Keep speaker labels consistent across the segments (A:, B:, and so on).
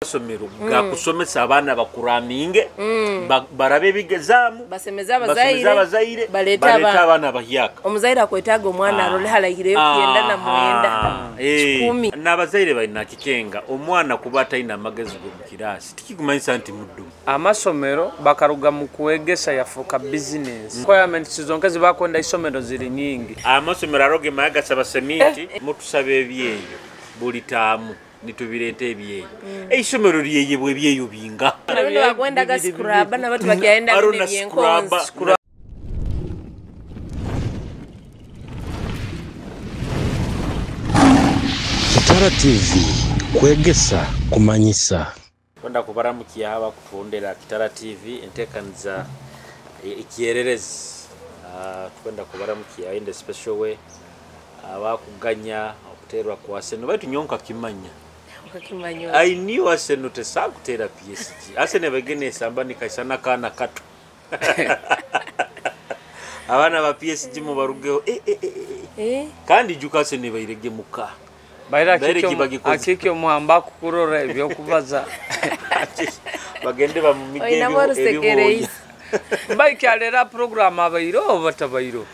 A: Somero gakusomesa abana bakuraminge barabe bigezaamu
B: basemeza abazaire baleta
A: abana bahyaka
B: omuzaire akwetaga omwana arole halahire yenda na mwenda 10
A: n'abazaire balina kikenga omwana kubata ina magezi go mukirasi tikigumanyisa nti muddu
C: amasomero bakaruga mu kuegesa yafuka business requirements zonkazi bakonda isomero ziri nyingi
A: amasomero aroge mayaga sabasemiti mutusabe ebyeyo buli taamu nitubirete ebyeyo eisomero lyeyebwe ebyeyo binga
B: nabino bakwenda gaskuraba nabatu bakyaenda n'ebyenkonzi
D: Kitara TV kwegesa kumanyisa
A: kwenda kubaramukiya haba kutondera Kitara TV entekaniza ikiererezi kwenda kubaramukiya in the special way abakuganya okuterwa kwa Arsenal baitu nyonka kimanya I knew Arsenal tesakutera PSG Arsenal bagene sambani kaisana kana kato abana ba PSG mu barugeo kandi jukase ne bayirege muka
C: Baira akike muhamba kukurora ebyo kubaza
A: bagende ba mu migero
C: bayikyalera program abayiro batabayiro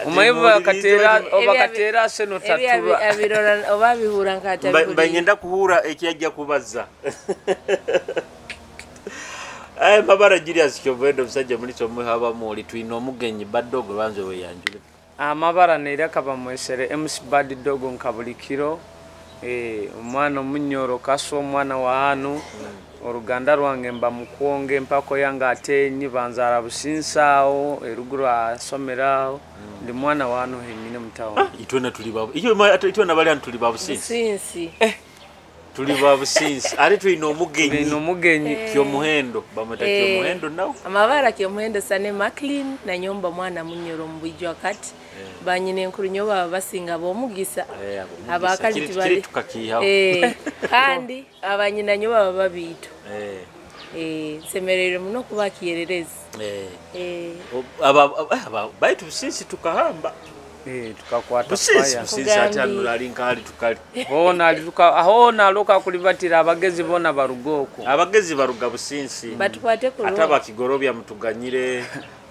C: umayeba bakatera seno tatura
B: abirora obabihura nkata
A: banyenda kuhura ekiyajja kubaza ay babara Julius Kyovendo musajja muri cyo muhaba muri twino mugenyi badogo banze we yanjule
C: amabara nera kaba mwesere MC Bad Dogo nkabulikiro umwana munyoro kaso umwana wa hanu uruganda rwange mba mukonge mpako yanga atenyi banzara businsao eruguru asomeraho ndi mwana wa hanu hemine mutawo
A: itona tuli babo iyo itona bali antuli babo
B: sinsi
A: tuli babo sinsi ari twino
C: mugenyi
A: kyo muhendo bamata kyo muhendo nawo
B: amabara kyo muhendo sane Maclean na nyomba mwana munyoro mbwijwa kati banyine nkuru nyoba basinga bomugisa abakali bali kandi abanyina nyoba babito semerero muno kubakiyerereza
A: aba baitu sinsi tukahamba
C: tukakwata
A: fire sinsi atanu ali nkali tukali
C: bona alituka ahona loka kulibatira abagezi bona barugoko
A: abagezi baruga businsi
B: batukwate ku
A: ataba kigorobya mutuganyire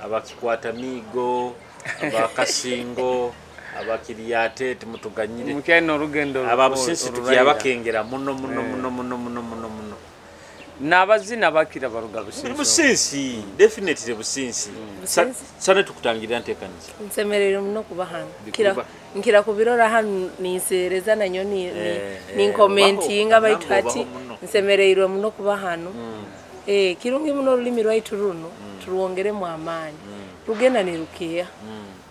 A: abakikwata migo abakasingo abakiriyate timutuganyire
C: mukeno rugendo
A: ababusinsi tukiyabakengera muno
C: nabazina bakira baruga
A: businsi definitely businsi sana tukutangirira ntekaniza
B: nsemerero muno kubahana nkira kubirora hano nisereza nanyo ni commenting abaytu ati nsemerero muno kubahano kirungi muno rulimi rwaitu runo turuongere mu amani rugenda ni rukeya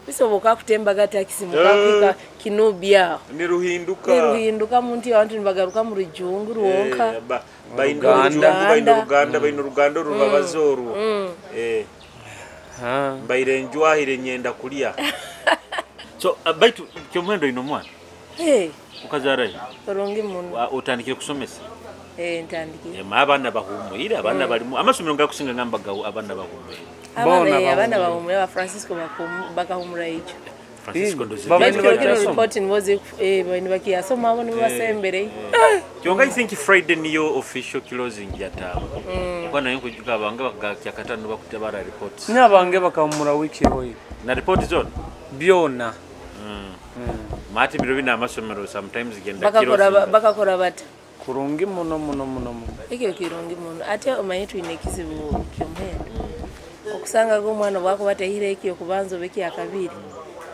B: bisoboka kutemba gatakisi mukafika kinubya niruhinduka muntu abantu nibagaruka mu rujungu ruonka
A: bayino ruganda rubabazoru bayirenjwa hirenyenda kulia so baitu kyo mwendo ino mwana ukazara
B: torongi muno
A: utandikire kusomesa
B: ntandikire
A: abana bahumuyira abana balimu amasomero ngakusinga ngambaga abana bahumuyira
B: abana bahumuyira ba Francisco bakahumura icho
A: Francisco ndozi
B: reporting was bani bakiyasoma abo nibo basembere
A: kyonga I think Friday niyo official closing yata kwana yonko juka banga bakakyakatano bakutabara reports
C: nabange bakahumura wiki hoyi
A: na report zone
C: byona
A: mati biro bina amasomero sometimes genda
B: bakakora bata
C: kurungi muno
B: ikyo kirungi muno ate omanyitu inekizibu kyomhendo okusanga go mwana wako batahire ikyo kubanzo beki akabiri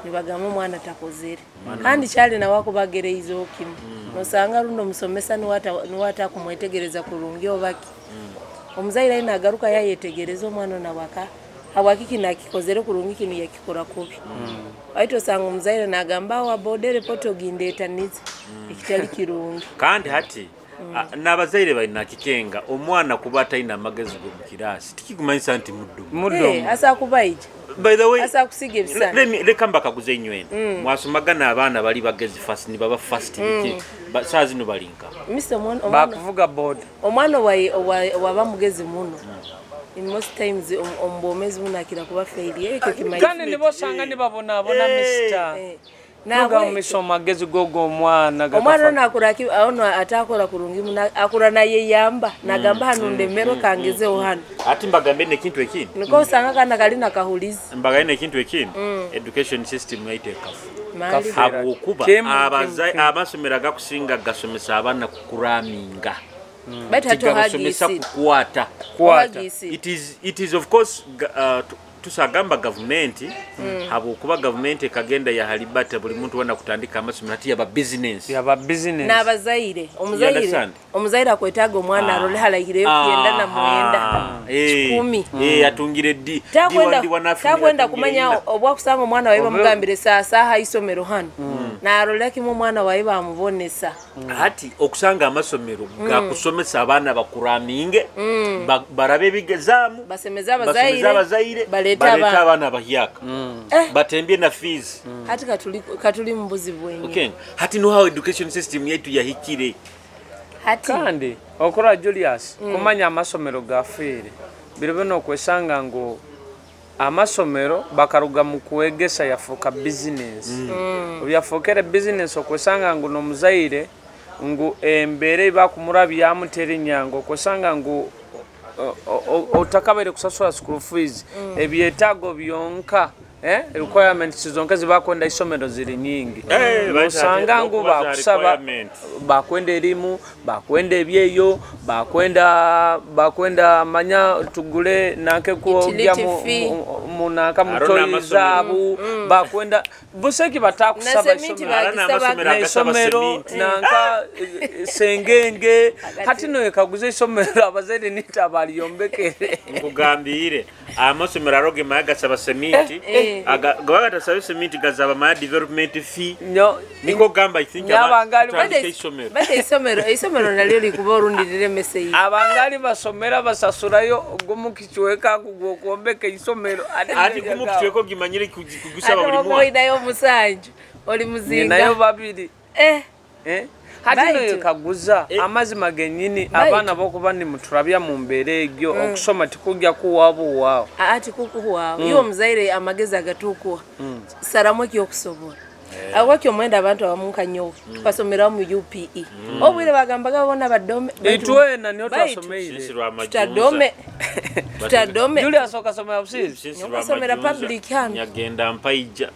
B: nibagamo mwana takozere kandi cyali na wako bagereizo kimu nosanga runo musomesa niwata kumwetegereza kurungi obaki omuzaira ina garuka yayetegereza mwana na waka hawakiki na kikozere kurungi kinu yakikora kubi aito sanga omuzaira nagamba wa bodere poto gindeta nizi ikitali kirungi
A: kandi hati nabazaire balina kikenga omwana kubata ina magezi go mukirasi tikigumanyisa nti muddo
B: asa kubaije
A: by the way
B: asa kusige bisana
A: let come back akuze nywene mwasomagana abana bali bagezi fast ni baba fast biki sazi no balinka
B: Mr. Mwana
C: bakuvuga board
B: omwana wa bamugezi muno in most times ombomezi munakira kuba failure ekyo kimayi
C: kandi nibo sanga nibabona Mr. Nuga miso magezi gogo omwana
B: nakuraki ono atakola kurungi akura naye yamba nagamba hanunde mero kangezeho hano
A: ati mbagambe ne kintu ekindi
B: niko usanga kana kali nakahuliza
A: mbaga ne kintu ekindi education system yaitekafu
B: mali
A: habukuba amasomero agakusinga gasomesa abana kukuraminga tigasomesa kukwata it is of course tusagamba government habukuba government ekagenda ya halibata buli muntu wana kutandika amasomero ati yaba business
B: n'abazaire omuzaire akwetaga omwana arole halahire yenda na mwenda 10
A: atungire di
B: takwenda kumanya obwa kusanga omwana wawe bamugambire saa isomero hano narole kimu omwana wawe bamubonesa
A: ati okusanga amasomero gakusomesa abana bakuraminge barabe bigezamu
B: basemeza abazaire baleta
A: abana bahiyaka batembye na fees
B: hati katuli mbuzi bwenye
A: okay hati no how education system yetu yahikire
B: hati
C: kandi okora Julius kumanya amasomero gafere biribeno kwesanga ngo amasomero bakaruga mu kuegesa yafoka business byafokere business okwesanga ngo no muzaire ngo embere bakumurabi yamutere nyango kwesanga ngo otakabere kusasura school fees ebyetago byonka requirements zonka zibakwenda isomero ziri nyingi usanga ngo bakusaba bakwenda elimu bakwenda ebyeyo bakwenda manya tugule nake kuogya munaka mutoyizabu bakwenda buseki batakusaba isomero nanka sengenge hati no ekaguze isomero abazaire nitabali yombekere
A: ngugambire amasomero aroge magasaba semiti agawagata service meeting gazaba ma development fee niko gamba I think
B: isomero nalyo likuborundirire message
C: abangali basomera basasurayo gumukichweka kugokombeka isomero
A: ati gumukichweko gimanyire kugusaba buri
B: mwana oidayo musanju oli muzinga
C: nayo babiri hati no kaguza amazi magenyini abana bokuba ni muturabya mu mbere egyo okusoma tikujja kuwabo wao
B: ati kukuwa iyo muzaire amageza gatuko saramo kyo kusobora awakyo mwenda abantu abamunkanyo tukasomera mu UPE obwire bagambaga bona badome
C: etwena niyo twasomeire
B: tutadome
C: Julius okasomera busisi
B: okasomera public hano
A: nyagenda mpaija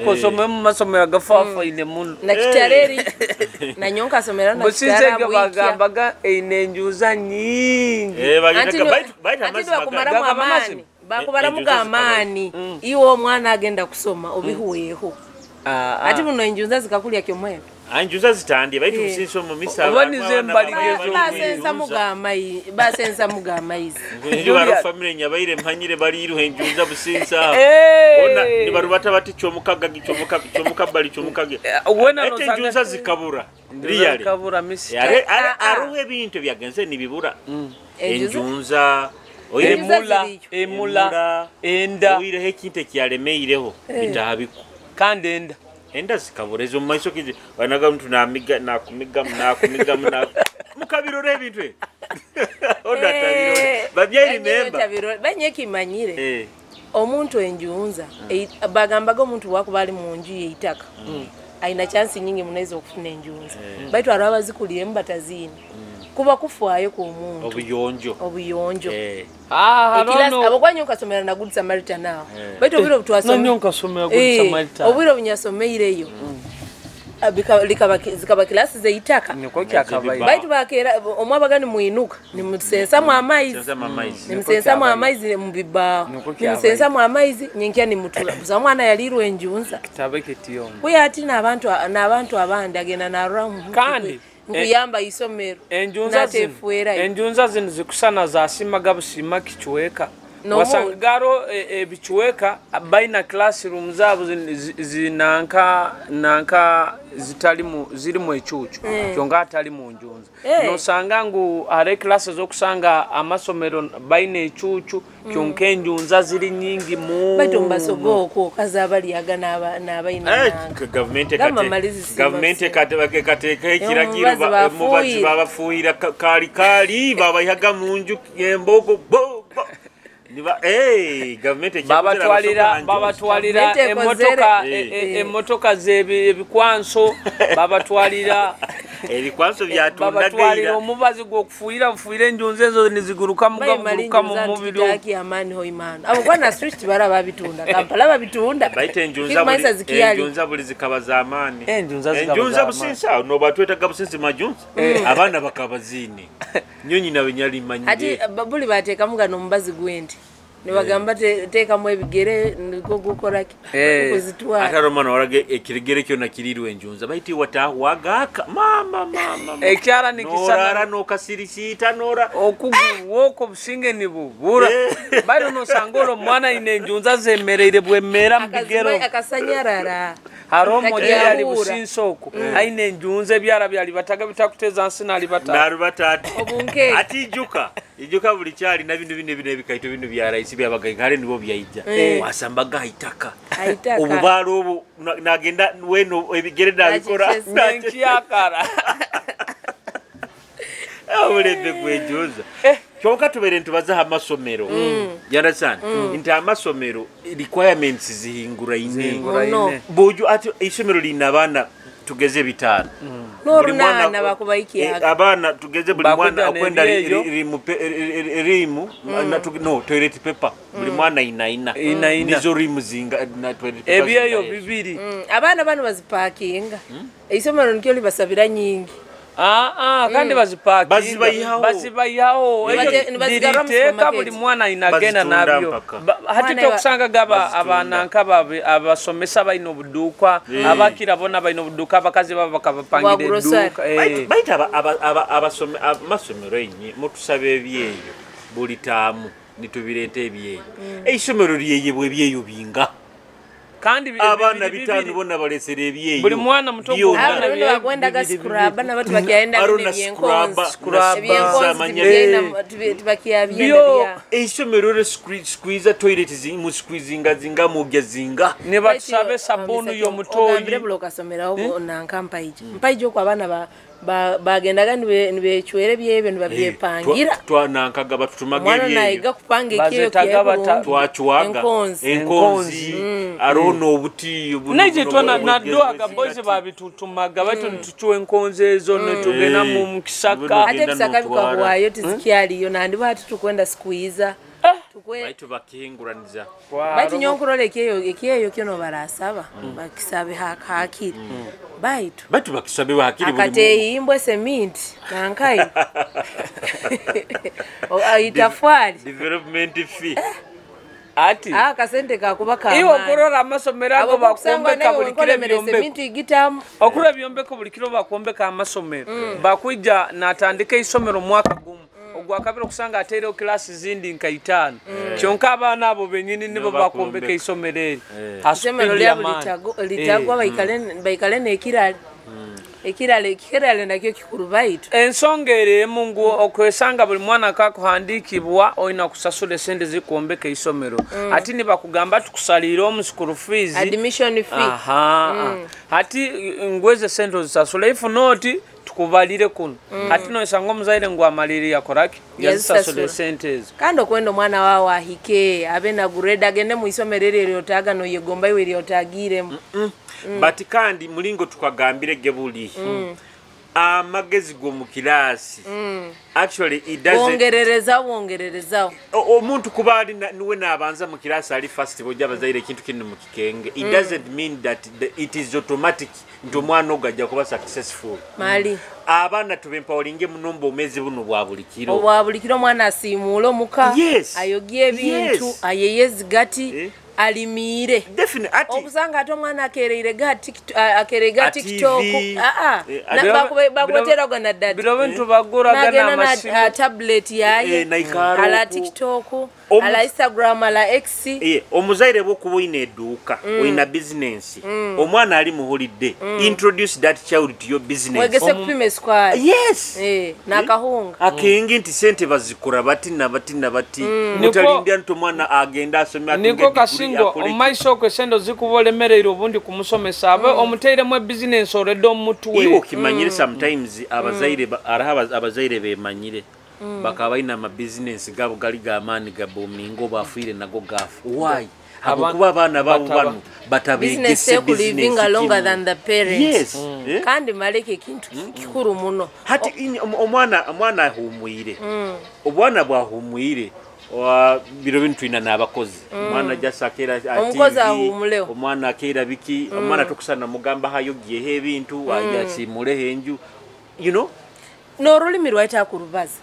C: kosomera mu masomero gafafa ine muno
B: na kitareri na nyonka somera na
C: kitarabu bagambaga inenjuza nyingi
A: bagenda
B: amani bakubara mugamani iwo mwana agenda kusoma obihuweho ati muno enjunza zikakulya kyomwe
A: anjuza zitandi baitu businso mu misa
C: abanize mbaligezo
B: basensa mugamayizi
A: ndio baro family nyabaire mpanyire bari iruhe enjunza businsa ona ni barubata bati cyomuka bali cyomukage
C: wena no
A: enjunza zikabura really
C: kabura misi
A: aruhe bintu byagenze nibibura enjunza
C: emula enda
A: oire hekinte kyalemeireho bitahabiko
C: kandi
A: enda zikaburezo maiso kije banaga mtu nakumiga mukabirore ebintu onda tabirore babye remember
B: banyeki manyire omuntu enjunza bagambaga omuntu wakubali munju yeitaka aina chance nyingi munaweza okufuna enjunza baitu araba zikuliye mbatazini kuba kufuayo ku muntu obuyonjo
C: harono
B: abagwanyo kasomera na Good Samaritan nawo baitu obiro butwasomera
C: nonyo somera Good Samaritan
B: obiro bunyasomeireyo zikaba klasi zeitaka
C: niko kyakabaye
B: baitu bakera omwabagani muinuka nimusensa mu amaizi mubibao nimusensa mu amaizi nyenkya ni mutula zamwana yalirwe enjunza
C: kitabeke tiyo
B: kuyati n'abantu abandi agena na ramu
C: kandi
B: nkuyamba isomero
C: enjunza zino zikusana za simaga busima kichweka wasangaro ebichweka baina classroom zabo zinanka ziri mu echuchu kyonga atali mu njunza no sanga ngu are classes okusanga amasomero baina echuchu kyonka enjunza ziri nyingi mu
B: batomba sogoko kazabali agana nabaina
A: government kateka ekiragiro mubazi babafuira kali babayaga munju embogo government
C: babatwalira emmotoka z'ebikwanso babatwalira
A: ebikwanso byatunda
C: babatwalira omubazi gw'okufuuyira bufuuyira enjunzi ezo niziguruka mu mubiri
B: abo kwana street baraba bitunda Kampala babitunda
A: baita enjunza buli zikaba z'amaani enjunza businsa no batwetaga businsi majunzi abaana bakabazini nyonyi nawe nyali manyire
B: ati babuli bateekamu gano omubazi gw'ente ne bagamba teekamu ebigere niko gukoraki kuzitwala
A: ate romano warage ekirigere kyonna kirirwa enjunza baiti watahwagaka mama
C: ekyala nikisana
A: n'okasirisiita n'ora
C: okuguwoko businge nibubura bali nosangolo mwana ine enjunza zemereire bwemera mu bigero
B: akasanyarara
C: haromo yali businsoko aine enjunza ebyala byali bataga bitakuteza nsina ali
A: batatu obunke atijuka ijuka buli cyali na bintu bine bikaito bintu bya raisi byabaga ngale nibo byayija wasambaga itaka obubalo obu nagenda weno ebigere dabikora
C: nkiyakara
A: awulebe kwejoza kyonka tubere ntubaza amasomero yarasana nti amasomero requirements zihingura ine bojo ati isomero lina bana tugeze bitano
B: n'orunana bakubaiki
A: abana tugeze buli mwana akwenda rimu no toilet paper buli mwana ina nizo rimu zinga na toilet paper
C: ebyeyo bibiri
B: abana bano bazipakinga isomero nikyo libasabira nyingi
C: kandi bazibayihawo ndiriteeka buli mwana inagenda nabyo hati tokusanga gaba abaana nkaba abasomesa balina obuduuka abakira bona balina obuduuka abakazi baba bakabapangira edduuka
A: baita amasomero enye mutusaba ebyeyo buli taamu nitubireeta ebyeyo eisomero lyeyebwa ebyeyo binga
C: kandi
A: abana bitano bona balesera ebyeyo
C: buli mwana muto
B: gonna bagwenda gascrub na batu bakyaenda n'ebyenkonzi
A: eisomero le squeeze toilet mu squeezinga zinga mugya zinga
C: ne basabe sabunu yo mutoyi
B: ndeblo kasomera obo mpaije kwa abana bagendaga nibechwere byebe nibabyepangira
A: twanankaga batutumaga
B: mwana nayiga kupanga ikiyo
A: twachwaga enkonzi arono obuti
C: naje twana nadwaga boys babitutumaga batu ntuchwe enkonzi ezo netugena mu mukisaka
B: ate bisaka bikwayo tizikyali yo nandi batu tukwenda squeeze
A: baitu bakihinguraniza
B: baitu nyonkurole ekiyeyo kyono barasaba bakisabe hakiri
A: baitu bakisabe hakiri
B: akateyimbwe seminti nankai itafwali
A: development fee
C: ati
B: kasente kakuba kama
C: iwo korora amasomero ago bakombeka buli kilo byombe
B: seminti gitamu
C: okura byombe ko buli kilo bakombeka amasomero bakwija natandika isomero mwaka gumu ogwakabira kusanga ateero class zindi nkaitano kyonka abana abo benyini nibo bakombeka isomero
B: hasomero litagwa baikale ekirale nakyo kikuru baitu
C: ensongere mungu okwesanga buli mwana kakuhandikibwa oina kusasula sente zikombeka isomero ati ni bakugamba tukusalira omuskuru fees
B: admission fee
C: ati ngweze sente zisasula if not tukubalire kuno ati no isango muzaire ngwa maliri yakoraki yazisasula sente
B: kando kwendo mwana wao ahike abe na grade agende mu isomero lyotaga no yegomba iwe lyotagire
A: but kandi mulingo tukagambire gebuli amagezi go mu kilasi actually it doesn't wongerereza
B: omuntu
A: kubali niwe nabanza mu kilasi ali first bojja bazaire kintu kintu mu kikenge it doesn't mean that it is automatic ndo mwana ogajja kuba successful
B: mali
A: abana tubempoweringe munombo omezi buno bwa
B: bulikiro mwana asimulo muka ayogie ebintu ayeyezi gati alimire
A: definitely
B: okusanga ato mwana akereire akerega TikTok bakubetera gana dad
C: biro bintu bagura gana masimu
B: tablet yaye ala TikTok ala Instagram ala X
A: omuzaire bokuba ine eduka oina business omwana ali mu holiday introduce that child to your business
B: wegese kupime squad nakahunga
A: akengi nti sente bazikura bati mutalindia nto mwana agenda asomya
C: niko kasingo omaiso kwesendo zikubolemerera obundi kumusomesa abe omuteire mu business already omutwe
A: iwo kimanyire sometimes abazaire araha abazaire bemanyire bakaba balina ama business gabo gali gamaani gabomingo bafuire nago gafu why Kuba abana babo bano batabegese
B: business longer than the parents.
A: Yes.
B: Kandi maleke kintu kikuru muno.
A: Hati omwana ahumwire. Obwana bwahumwire wa biro bintu ina nabakozi. Omwana jasakera ati.
B: Omukozi ahumuleo.
A: Omwana akera biki, omwana tokusana mugamba hayogiye he bintu ayasimule henju. You know?
B: No rulimi rwaita kurubaza.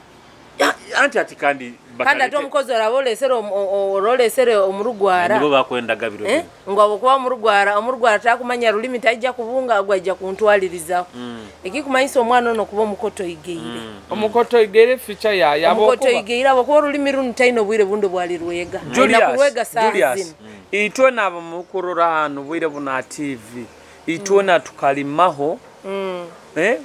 A: Anti ati kandi
B: ate omukozi ololesere omurugwara
A: nibo bakwendaga biro
B: ngo abokuba omurugwara takumanya rulimi tajja kubunga agwajja kuntwalirizaho ekikumanyisa omwana ono kuba omukoto igeire
C: omukoto igeire feature ya
B: omukoto igeire abokuba rulimi runo taino bwire bundo bwali rwega
C: Julius itwe nabo mukurura hano bwire buna TV itwe na tukalimaho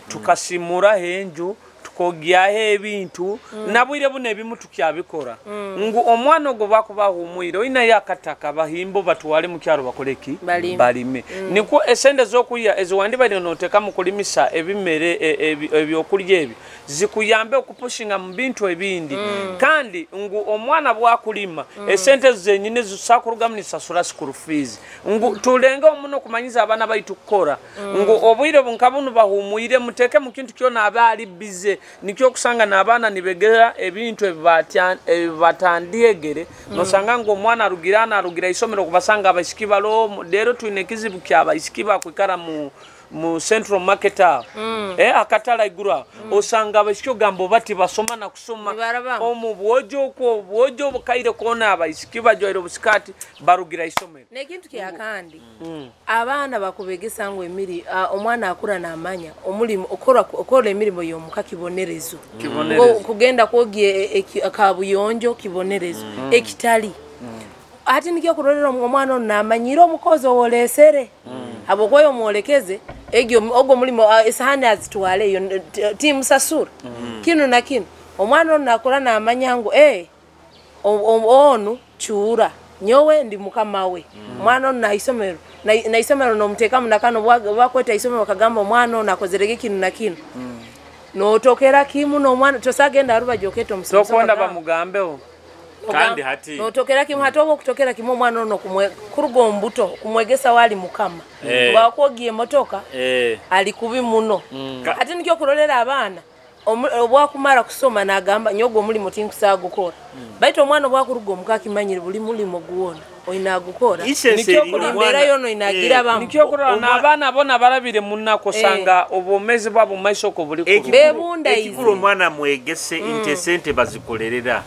C: tukasimura henju kogyahe ebintu nabwire bune bimu tukyabikora ngu omwana ogo bakubahumwire oyina yakataka bahimbo batwale mu kyaro bakoleki balime niko esende zokuya eziwandi bali noteka mu kulimisa ebimere ebyokulya ebi zikuyambe okupushinga mu bintu ebindi kandi ngu omwana bwakulima esente zenyine zisakurugamnisa sura school fees ngu tulenga omuno kumanyiza abana baitu kukora ngu obwire bunkabunu bahumwire muteke mu kintu kyona abali bize nikyo kusanga nabana nibegera ebintu ebibatandiegere nosanga ngo omwana arugira isomero kubasanga abashikibalo lero tuine kizibu kyaba ishikiba kwikara mu central market akatala igura osanga abashikyo gambo bati basoma na kusoma omu bwojo bukaire kona abashikiba joiro busikati barugira isomero
B: nekintu kyakandi abana bakubegesa ngo emiri omwana akura namanya omulimo okora emirimo yomuka kibonerezo kugenda kwogie akabuyonjo kibonerezo ekitali ati nikyo kurorera omwana namanyira omukozi owolesere abokoyo mwolekeze egyo ogo mulimo esahani azitwale yo team sasura kino na kino omwana nakora namanya ngo onu chura nyowe ndi mukama we mwana na isomero no muteka munakano bakweta isomero kagamba omwana nakozerege kino na kino no tokera kimu no mwana tosagenda aruba joketo
C: musoso tokonda bamugambeo
A: kandi hati
B: no tokera kimu hatobo kutokera kimu mwana no kurugo mbuto kumwegesa wali mukama bakwogiye motoka alikubi muno ati nikyo kurolera abana obwakumara kusoma nagamba nyogo mulimo tinkusa gukora baito omwana bwakurugo mukaki manyire buli mulimo guwona oyina gukora
A: nikyo
B: kulimbera yono inagira bamu
C: nikyo kurora nabana bona barabire munako sanga obomezi bwabo maisoko buli
B: bebunda
A: ikikuru mwana mwegese intesente bazikolerera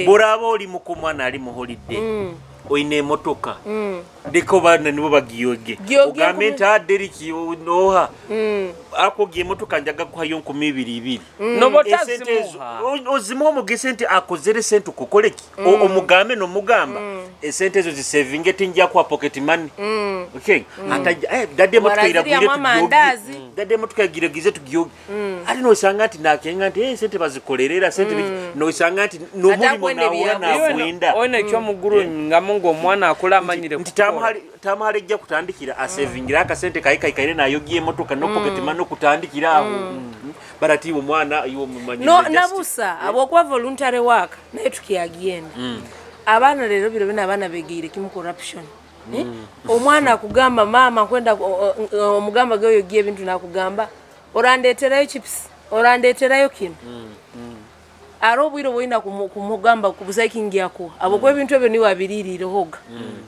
A: borabo oli mukumwana ali mu holiday oyine motoka ndiko bana nibo bagiyoge ugamenta deriki noha akogiye motoka njaga kwayo 200
C: no botazimuha
A: ozimo mugesente akozere sente kokoleki omugame no mugamba esente zo zisaving etinja kwa pocket money okay dade motoka iragire dade motoka igire tugiyoge ari no sanga ati nakenga ati sente bazikolerera sente no sanga ati no mulimo naura na kwenda
C: oyine cyo muguru ngamungo mwana akula amanyire
A: tamale jja kutandikira asavingira akasente kaikaire nayo giye motoka no pocket money kutandikira aho barati omwana iwo mumanyi
B: no nabusa abokuba voluntary work naye tukiagenda abana lero biro bina abana begire kimu corruption omwana akugamba mama kwenda omugamba goyo giye bintu nakugamba orandeterayo chips orandeterayo kino arobwiro boina kumugamba kubusakingi yako abokwe bintu ebyo ni wabiriri rohoga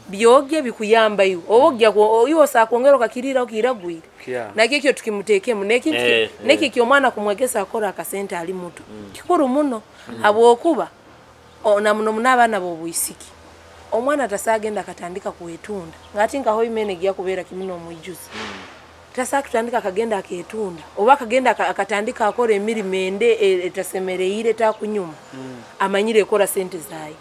B: byoge bikuyamba yu obogya ko yo sakongero kakirira okiragwira nakikyo tukimutekemu nekikyo mwana kumwegesa akora akasente ali muto kikuru muno abokuba ona muno munabana bobuyisiki omwana tasagenda katandika kuwetunda ngati ngaho imene gya kubera kimuno muijuzi tasa kutandika kagenda aketunda oba kagenda akatandika akora emirimende etasemereire ta kunyuma amanyire ekora sente zayi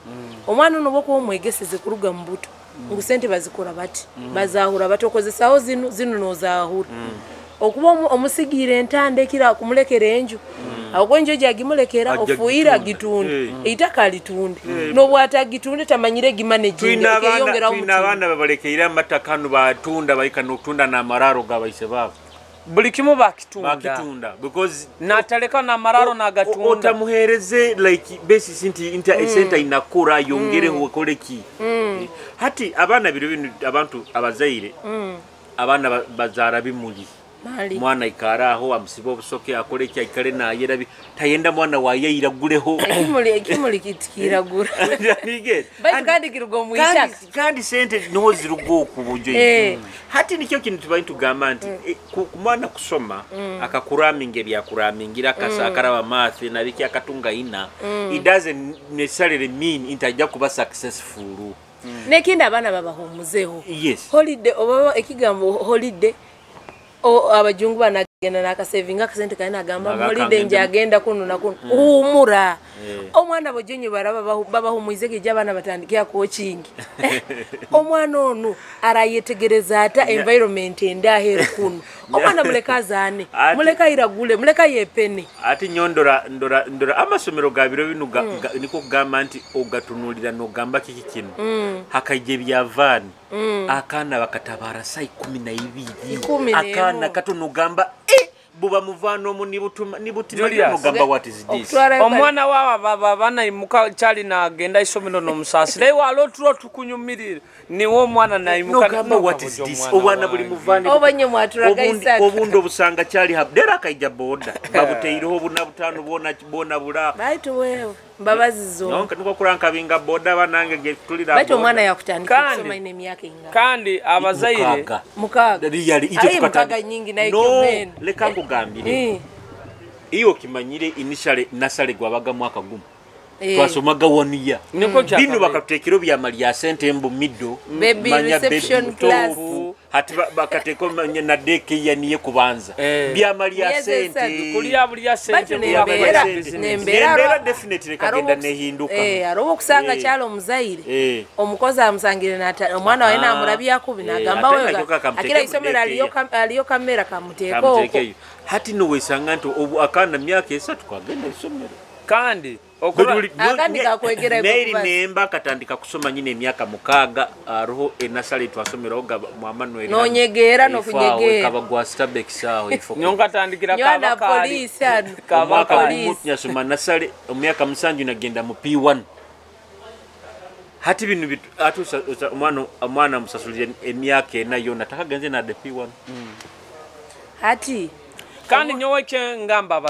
B: omwana no boko omwegeseze kuruga mbuto ngo sente bazikora bati bazahura batokozesaho zinu no zahura okuba omusigire entande kira kumulekera enju agonjo jagimulekera ofuira gitunde eitaka litunde no bwata gitunde tamanyire gimanaging
A: yongera mu abana babalekera matakanu batunda bayika nokutunda na mararo gabayise babo
C: buli kimu
A: bakitunda because
C: nataleka na mararo nagatunda
A: otamuhereze like basis inti center inakura yongereho okoleki hati abana biro bintu abantu abazaire abana bazara bimuli mwana ikaraho amusibo busoke akoleki ikare na yerabi tayenda mwana wayeira gureho
B: ekimuli kitikiragura kandi kirugo muichaka
A: kandi sente no zirugo kubujo hati nikyo kintu tubaintu gamanti kumwana kusoma akakuraminge byakuramingira kasakara wa math na biki akatunga ina it doesn't necessarily mean intajja kuba successful
B: nekinda abana babahumuzeho
A: yes
B: holiday oba ekigambo holiday abajungu banagenda nakasaving akasente kaina agamba holiday nje agenda kuno na kuno umura omwana bojonyo baraba babahumuize kije abana batandikia coaching omwana onu arayetegereza ata environment endahero kuno omwana muleka zane muleka iragule muleka yepene
A: ati nyondora ndora amasomero gabiro binuga niko kugamba nti ogatunulira no gamba kiki kino hakaije byavani akana bakatabara sai 12 akana katono gamba buba muvano mu nibutima no gamba what is this
C: omwana wa baba bana imuka chali na agenda isomero no musasi leo alotro tukunyumirira ni wo mwana na imuka
A: no gamba what is this obana buli muvani
B: obanye mwaturaga isaka
A: obundo busanga chali habdera kaija boda babuteiro obuna butano bona bula
B: baitu wewe mbabazi zo
A: nonka niko kuranka binga boda banange getulira
B: baitu mwana yakutandika kusoma ine myaka inga
C: kandi abazaire
B: mukaga
A: yali ije
B: tukataga nyingi na ikimen
A: lekango gambire iyo kimanyire initially nasale gwabaga mwaka gumu twasomaga woniya bino bakatekero bya mali ya sente mbu middle
B: manya reception class
A: hati bakateko na deke yaniye kubanza bya mali ya sente
C: kuliya buli ya sente
B: nembera
A: definitely kagenda nehinduka
B: arobo kusanga cyalo muzaire omukozi amusangire na omwana we na murabya kubi nagamba wewe akira isomera aliyo kamera kamuteko
A: hati no wesanga nto obu akana myaka esatu kwagenda isomero
C: kandi
B: akandika kwegera
A: Mary nemba katandika kusoma nyine emyaka mukaga roho enasale twasomera oga Manuel
B: no nyegera no kunyegera
A: kabagwa Starbeck saho ifo
C: nyonga tandikira kabakali
A: kabakali nyasoma nasale emyaka musanju nagenda mu P1 hati binu atusa mwana musasulira emyaka nayo natakagenze na P1
B: hati
C: kandi nyowe ngamba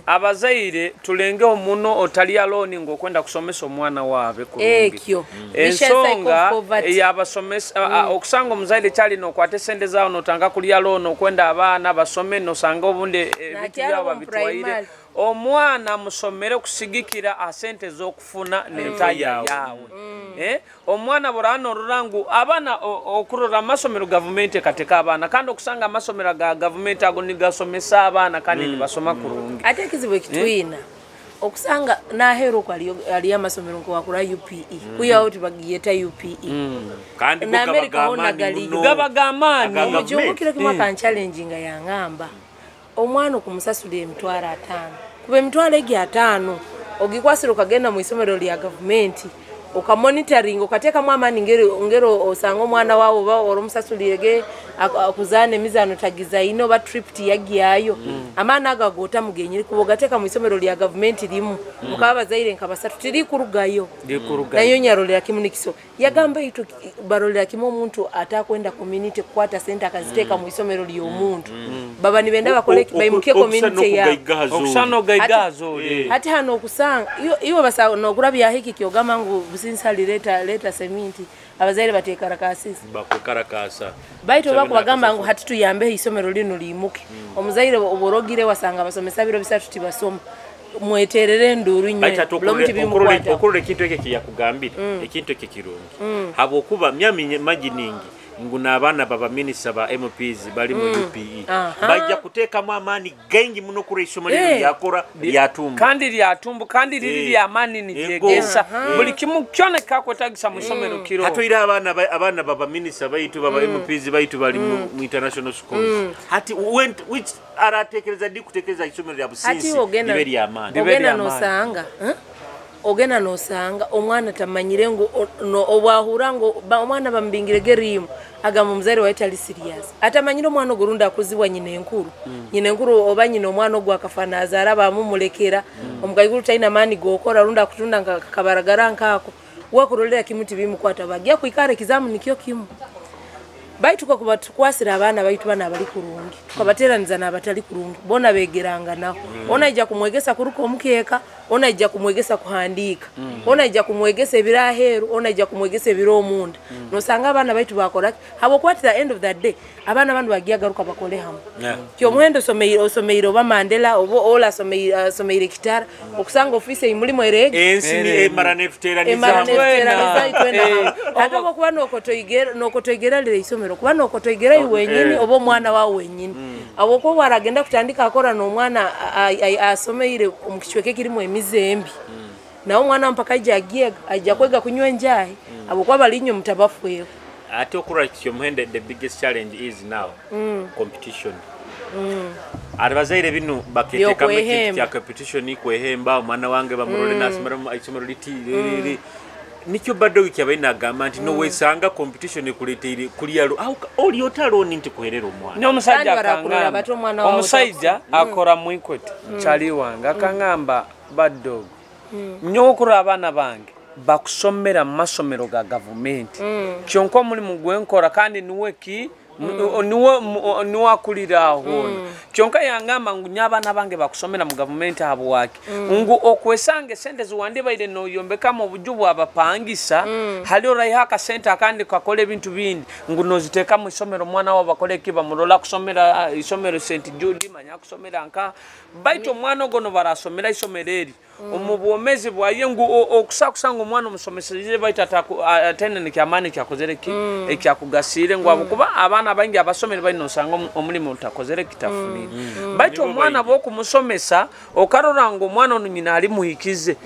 C: abazaire tulenge omuno otali alone ngokwenda kusomesa omwana waabe
B: ekyo
C: ensonga yabasomesa okusanga omuzaire cyali no kwate sende zao notanga kuli alone okwenda abana basome no sanga obunde bitu byabo bitwaire omwana musomere kusigikira asente zokufuna netaya yawe omwana borano rurangu abana okurora masomero government kateka abana kandi okusanga amasomero ga government agoniga somesa abana kandi nibasoma kurungi
B: ate kizibwe kitwina okusanga nahero kwali ali amasomero ko wakura UPE kuya oti bagiyeta UPE
A: kandi
B: gabagamani mujungukira kimwa kan challenging ya ngamba omwana okumusasula emitwalo 5 kube emitwalo egi 5 ogikwasira okagenda mu isomero lya government okamonitoring okateka mwamani ngero osanga omwana wawo ba oromusasulirege akuzane mizano tagiza ino ba trip yagiyayo amana agagota mugenyiri kubogateka mu isomero lya government limu mukaba zaire nkabasatu tiri kurugayo nayo nyarolera kimunikiso yagamba ito barolera kimo omuntu atakwenda community kwata center akaziteka mu isomero lyo omuntu baba nibenda bakoleki bayimuke community ya
C: okusano gaigazo
B: hati hano okusanga iyo basa no kurabya hiki kyogama ngo businsali leta seminti abazaire bateka rakasisi
A: bakukarakasa
B: baito bakubagamba ngo hati tuyambe isomero lino limuke omuzaire oborogire wasanga basomesa biro bisatu tibasoma mweterere nduru nywe
A: blomuti bimukwata okurure kintu eke yakugambira ekintu eke kirungi habo kuba myami majiningi nguna abana baba minister ba MPs bali mu UPE bajja kuteka mu amani gengi muno kure isomo lino yakora lyatumbu
C: kandi liri lya amani ni tegesa buli kimu kyone kakwetagisa mu somero kiro
A: hatoira abana baba minister baitu baba MPs baitu bali mu international schools hati which aratekereza di kutekereza isomero lya businzi liberi ya amani
B: ogena no sanga ogena nosanga omwana tamanyire ngo obwahura ngo omwana bambingire gerimu agamba omuzaire wawe tali serious atamanyire omwana ogurunda akuzibwa nyine enkuru oba nyine omwana ogwo akafana azara bamumulekera omugayiguru taina mani gokora runda akutunda kabaragara nkako wakurolera kimuti bimukwata bagia kuikare kizamu nikyo kimu baitu kwa kuba tukwasira abana baitu bana abali kurungi tukabateraniza n'abatali kurungi bona begeranga naho ona ijja kumwegesa kuruka omukeka ona ijja kumwegesa kuhandika ona ijja kumwegesa ebiraheru ona ijja kumwegesa ebiro omunda nosanga abana baitu bakora habo kwati the end of that day abana bandu bagia garuka bakole hamu kyo mwendo someiro ba Mandela obo ola someire kitara okusanga office imulimo erege
A: ensini emaranefteraniza
B: atako kuba nokotoigera lire isomero kuba nokotoigera iwenyini obo mwana wa wenyini abo ko waragenda kutandika akora no mwana asomeire omukichweke kirimo emizembi na omwana mpaka ajja kwega kunywa njahi abo kwa balinyo mutabafuyo
A: ate okura kyomuhende the biggest challenge is now competition Abazaire bino baketeka mu kintu kya competition kwehemba omwana wange bamurole nasimara isomero liti nikyo baddo kyabaina gamba nti no wesanga competition kuleteire kulialo oli otaloni nti kuherera omwana
C: no omusajja akora mu Equity chali wanga kangamba baddo nyokura abana bange bakusomera mu masomero ga government kyonko muri mu gwenkora kandi nuweki niwa kulira aho kyonka yangamba ngunyabana bange bakusomera mu government abo wake ngu okwesange sente ziwande baide no yombeka mu bujubu abapangisa hali orayiha ka sente akandi kakole bintu bindi ngu noziteka mu isomero mwana wa bakole kiba murola kusomera isomero St Jude manya kusomera nka baito mwana gono barasomera isomero eri omubwomezi bwaye ngu okusakusanga omwana omusomeseze baita atene kyamani kyakozere ki ekyakugasire ngu abukuba abana bangi abasomera baino nsanga omulimo utakozere kitafunire baito omwana bokumusomesa okaroranga omwana ono nyina ali muhikize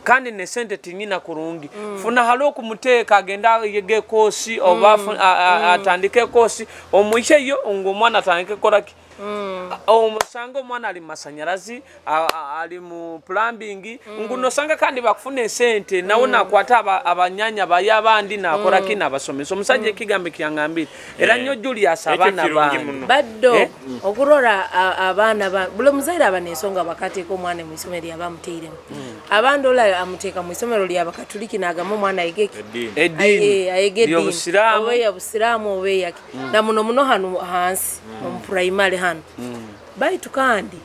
C: kandi ne sente tinyina kurungi funa halo kumuteeka agenda yege kosi oba atandike kosi omuishe yo ngo omwana atandike koraki omusango mwana ali masanyarazi ali mu plumbing nguno sanga kandi bakufune sente nawo nakwata abanyanya bayabandi nakora kina basomesa omusanje kigambe kyangambira era nnyo Julius abana
B: baddo okurora abana bulo muzaira abanesonga bakati ko mwana mu isomero yabamuteire abandi ola amuteka mu isomero lya bakatoliki nagamo mwana ayegeki ayegedi owe obusiramu owe yake na muno hano hansi mu primary hano baitu kandi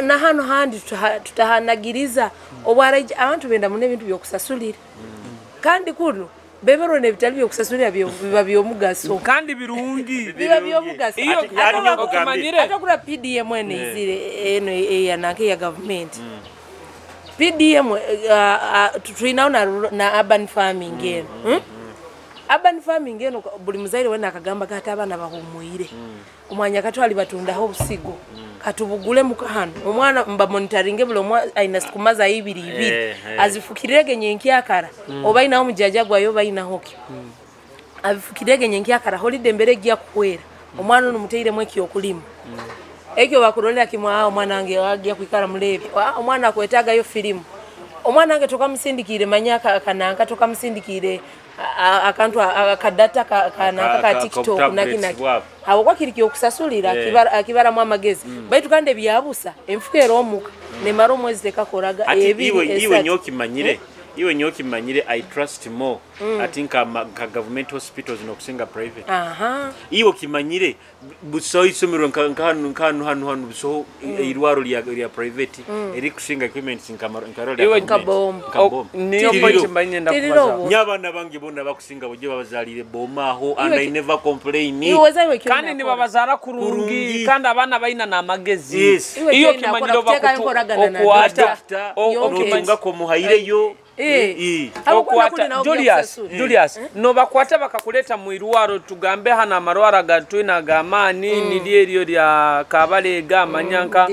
B: na hano handi tutahanagiriza obwaraje abantu benda mune bintu byokusasulira kandi kuno bebero ne bitali byokusasulira biba byomugaso
C: kandi birungi
B: biba byomugaso
C: iyo
B: akamanyire atakura PDM ene izire eno yanake ya government PDM tuinaona na urban farming eno urban farming eno buli muzaire wena akagamba kata abana bahumuire umwanya katwali batundaho busigo katubugule mukahano omwana mba monitoringe bulo mwa aina sikumaza ibiri azifukirege nyenki akara obaina omujaja gwayo baina hoki abifukirege nyenki akara holiday mbere gya kukwera omwana no muteire mweki okulima ekyo bakurolera kimwa omwana wange agya kwikara mulebi omwana akwetaga yo filimu omwana wange toka musindikire manyaka kananga toka musindikire akantu akadata kananga ka TikTok nakinaki hawo kwa kiriki okusasulira akibara mu amagezi baitu kande byabusa enfukero omuka ne maro mwezi tekakoraga
A: iwe nyoki manyire iwe nyoki manyire I trust more I think ka government hospitals no kusinga private iwe kimanyire buso isomero nkanu buso irwaro lya private eri kusinga equipment nkamaro
C: iwe kabombo niyo point mbanyenda kubaza
A: nyabana bangi bonna bakusinga boje babazalire bomaho and I never complain
C: kandi ni babazara kurungi kandi abana baina na magezi iyo kimanyiro bakutu okuata
A: okunga ko muhaire yo
C: okwata Julius no bakwata bakakuleta mu irwaro tugambe hana amarwara gatwina gamani nili eryo lya kabalega amanyanka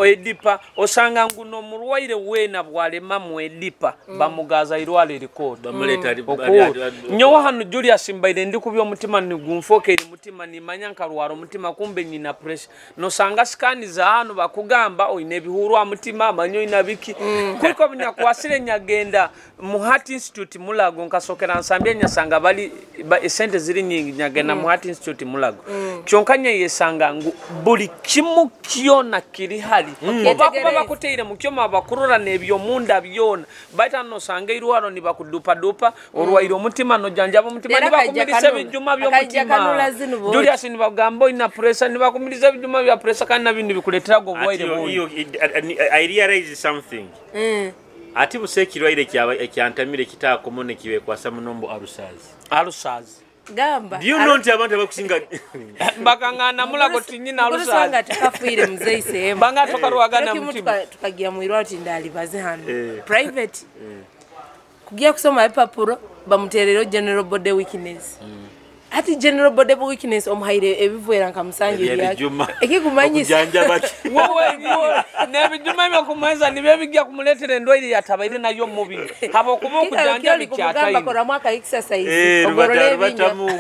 C: Edipa osanga nguno murwaire wena bwalema mu Edipa bamugaza irwaro record
A: bamuleta
C: nyo hano Julius mbaire ndi kubyo mutima ni gumfoke iri mutima ni manyanka rwaro mutima kumbe nyina pressure no sanga scan za hano bakugamba oyine bihurwa mutima manyo inabiki kuko binyakwasire nyagenda mu Heart Institute Mulago nkasokera nsambye nyasanga bali esente ziri nyingi nyagenda mu Heart Institute Mulago kyonkanya yesanga ngu buli kimu kiona kiri hali obakuba bakuteire mu kyoma bakurura nebyo munda byona baita no sanga irwaro ni bakudupa dupa orwairo omutima no janjabo mutima ni bakumiriza bijuma byo mutima Julius ni bagambo ina pressure ni bakumiriza bijuma bya pressure kandi nabindi bikuletera go bwaire bo
A: I realize something ati busekirwaire kyantamire kitakomone kiwe kwa samunombo arusazi
B: gamba
A: do you know nti abantu bakusinga
C: bakangana Mulago tinyina arusazi
B: usanga takafuire mzee sehemu
C: banga tokarwagana mutima
B: tukagia mu irwaro tindali baze hano private kugia kusoma epapuro bamuterero general body weakness ati general body weakness omuhaire ebivuera nkamusange yake ekikumanyisa
A: janja baki
C: wowe nebijuma byakumweza nibebigya kumuletera ndwaire yatabaire nayo mubi habo kubo kujanja bikyatayi
B: bakora mwaka exercise ogorole batamu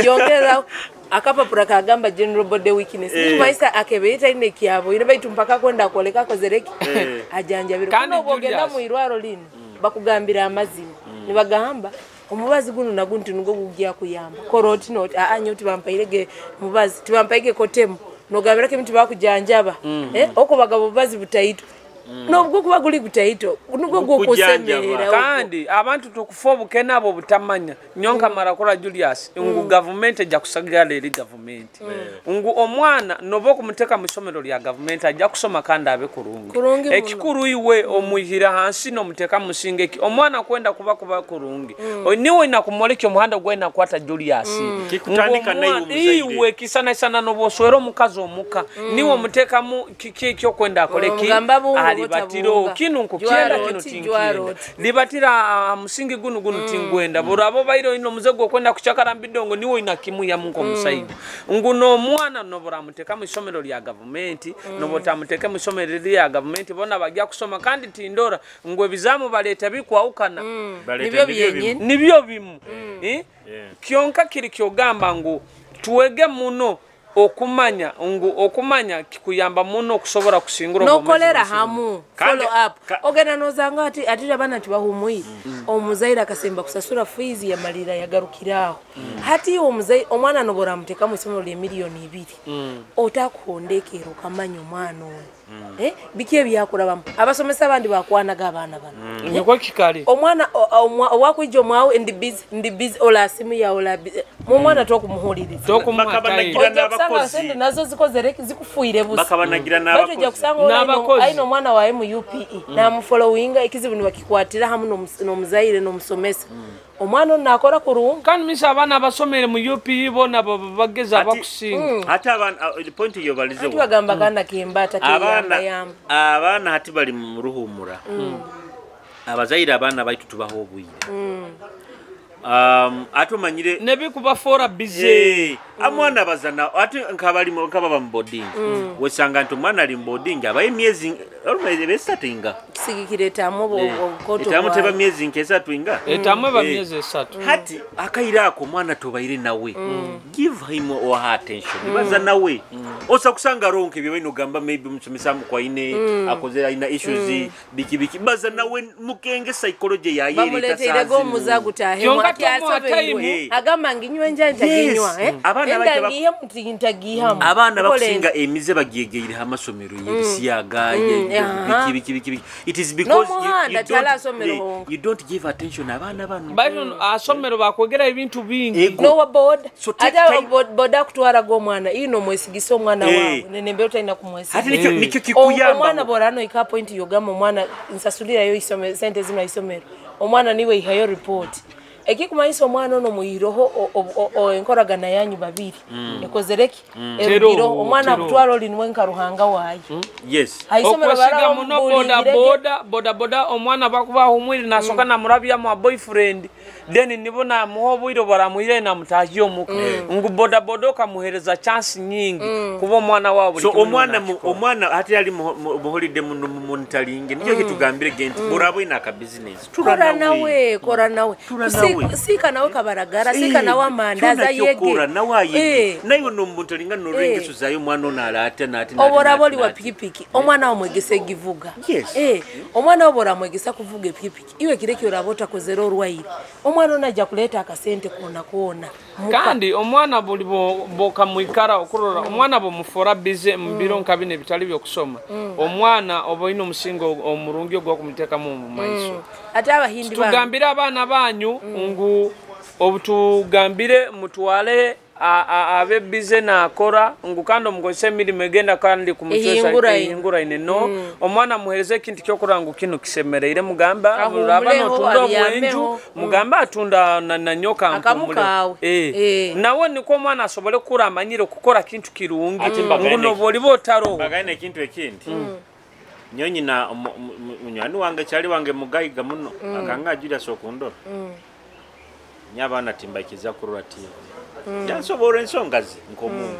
B: yongera akapapura kagamba general body weakness nimaisa akebeta ine kyabo ine baitu mpaka kwenda koleka kozereki ajanja biro kandi ogenda mu irwaro lino bakugambira amazima nibagamba omubazi guno nagunti nugo gugya kuyamba koroti not anyo tibampairege mubazi tibampaige kotemu nogabira ke miti bakujanjaba oko bagabo bazi butaito nobwo kuba guli butaito nugo gukusemera
C: kandi abantu tukufobuke nabo butamanya nyonka marakora Julius ngu government ajja kusagala eri government ngu omwana nobo kumuteka mu somero lya government ajja kusoma kandi abe kurungi ekikuru iwe omuyira hansi no muteka musingeki omwana kwenda kuba kurungi niwe inakumolekyo muhanda gwena kwata Julius
A: kikutandika nayi
C: iwe kisana sana noboswero mukazi omuka niwe muteka mu kikyo kwenda akoleki libatiro kinu nkukyenda kinu tinkienda libatira musingi gunu tingwenda burabo bairo ino muzego kwenda kuchakara mbidongo niwo inakimu ya mungu musaidi nguno mwana nobora muteka mu isomero lya government nobota muteka mu isomero lya government bona bagya kusoma kandi tindora ngwe bizamu baleta bikwaukana nibyo bimu kyonka kiri kyogamba ngo tuwege muno okumanya kikuyamba muno okusobora kusingura
B: no kolera hamu follow up ogena nozanga ati abana tibahumuire omuzaira akasemba kusasura fees ya malira yagarukiraho hati omuzaira omwana nobora muteka mu isomo lya milioni 2 otakuhondekero kamanya omwana bikie byakurabamo abasomesa abandi bakwanaga abana bana
C: nyoko kikali
B: omwana owakwijo mwawo ndi busy ola simu ya ola mu mwana tokumuhuliriza
A: bakabanagira
B: n'abakozi nazo zikozereki zikufuire busa
A: bakabanagira n'abakozi
B: baje kusanga aino mwana wa MUPE na mufollowinga ikizibu nibakikwatira hamwe n'omuzaire n'omusomesa omwana nakora kurunga
C: kandi misa abana basomere mu UPE bona bageza bakusinga
A: hata abana point yo balize
B: bagamba kana kimbata kiyamba
A: abana hati bali mu ruhumura abazaire abana baitu tubaho obuyire atumanyire
C: nebi kuba fora busy
A: amwana bazana ati nkabali nkababa mu boarding wesanga ntu mwana ali mu boarding abaye miezi almost besatinga
B: sigikireta amobo okoto
A: etamu teba miezi nkesatu inga
C: etamu ba miezi 3
A: hati akaira ko mwana tobaire nawe give him or her attention baza nawe osa kusanga ronke byo bino gamba maybe musomesa kwa ine akozera ina issues biki baza nawe mukenge psychology ya yeri
B: tasazi go muzagu tahemo agamba nginywe njanja ginywa
A: abana bagiye
B: mutintagihamu
A: abana bakusinga emize bagiyegeire hamasomero yebisiyaga biki it is because you don't give attention abana bano
C: bano asomero bakwogera ibintu bingi
B: no board ata board akutwara go mwana ino mwesigiso mwana wawe nenembe utaina kumwesiga
A: hati nikyo kikuyamba
B: mwana borano ika point yogama mwana insasulira yo isomero sente zina isomero omwana niwe ihayo report ekikumanyisa omwana ono muyiroho enkoragana yanyu babiri ekozereki erugiro omwana kutwala olinwe nkaruhanga waayi
C: okwesiga muno boda omwana bakuba umwiri nasoka namurabya mu boyfriend then nibo namuha obwire baramuhire namutahiye omuka ngu boda okamuhereza chance nyingi kuba omwana wabo
A: so omwana hati yali muholide mu ntalinge niyo kitugambire genti borabo ina ka business
B: kora nawe sika nawe kabaragara sika nawe amandaza yege
A: nayo no muntalinga no rengeso zayo mwana onalate nati
B: oboraboli wa pikipiki omwana omwegese givuga omwana obora mwegesa kuvuga pikipiki iwe kireki orabota kozero orwaire omwana onajja kuleta akasente kuona
C: kandi omwana buli boka muikara okurora omwana bo mufora bize mbiro nkabine bitali byo kusoma omwana oboino musingo omurungi ogwa kumuteka mu maiso
B: ate abahindi
C: bana tugambira abana banyu ngu obutugambire mutwale abe bize na akora ngukando mugose milimo egenda kandi kumuchosha ingura ine no omwana muhereze kintu kyokurangu kino kisemereire mugamba abano tunda mwenju mugamba atunda na nyoka nkumule nawo niko omwana asobole kura amanyire kukora kintu kirungi nguno boli botaro
A: bagane kintu ekindi nyonyi na munywani wange cyali wange mugayiga muno akanga jira sokundora nyabana timbakiza kurura TV yansobora ensongazi nkomuntu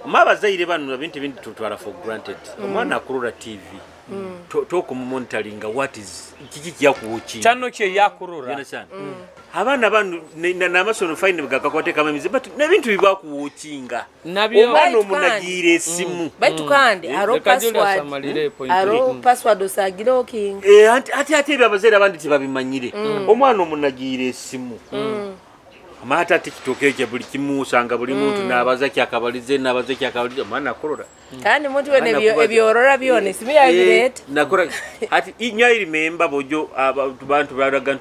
A: mabazaire banu bintu bintu tutwara for granted omwana akurura TV toko mu monitoringa what is kiki kyakuuchi
C: chano kye yakurura
A: abana banu na masono fine bagakote kama mize but na bintu bibakuuchinga
C: nabyo
A: omwana omunagire simu
B: baitu kandi aro password osagiro king
A: ati byabazaire abandi tibabimanyire omwana omunagire simu amata TikTok eje buli kimusanga buli muntu nabaza kyakabalize nabaza kyakabalize mwana akorora
B: kandi muntu wene ebyorora byone simi yabireta
A: nakora ati inya remember bojo abantu baraga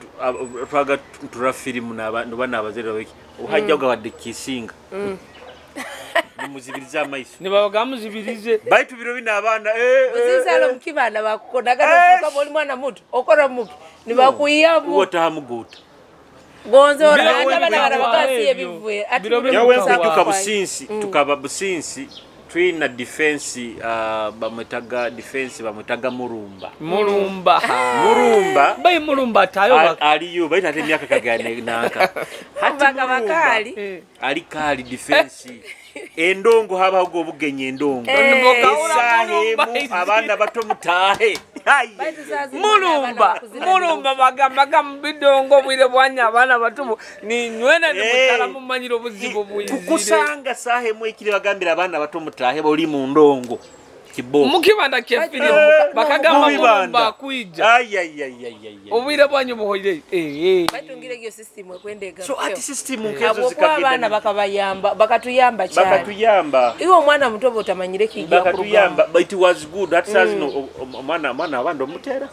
A: twaga tura film n'abantu banabazera wiki uhajja ugabade kisinga muzibiriza amaiso
C: nibaga muzibirize
A: baitu biro bina abana
B: uzizalo mukibana bakukodaga nokaboli mwana mutu okora muki nibakuyiyamu
A: wotahamuguta
B: gonzo ranga bana bakasi ebivuye ati
A: yawe tukabusinsi tukababusinsi twina defense bametaga defense bametaga murumba
C: bayi murumba tayo
A: aliyo bayi tate myaka kagane naka
B: hati bakali
A: ali kali defense endongo haba hugo bugenye endongo abana bato mutahe
C: mulumba bagamba mbidongo bwire bwanya abana batubu ni nywena ni mutala mumanyiro buzibu buyizire
A: kukusanga sahe mwe kire bagambira abana bato mutahe boli mu ndongo kibo
C: mukibanda kyefili bakagamba mulumba kuija obwire bwanyu buhoire
B: batungire gyo system ekwendega
A: so ati system nkezo
B: zikagenda abana bakabayamba bakatuyamba iwo mwana mutobo otamanyire kijja
A: bakatuyamba but it was good that says no mwana abando mutera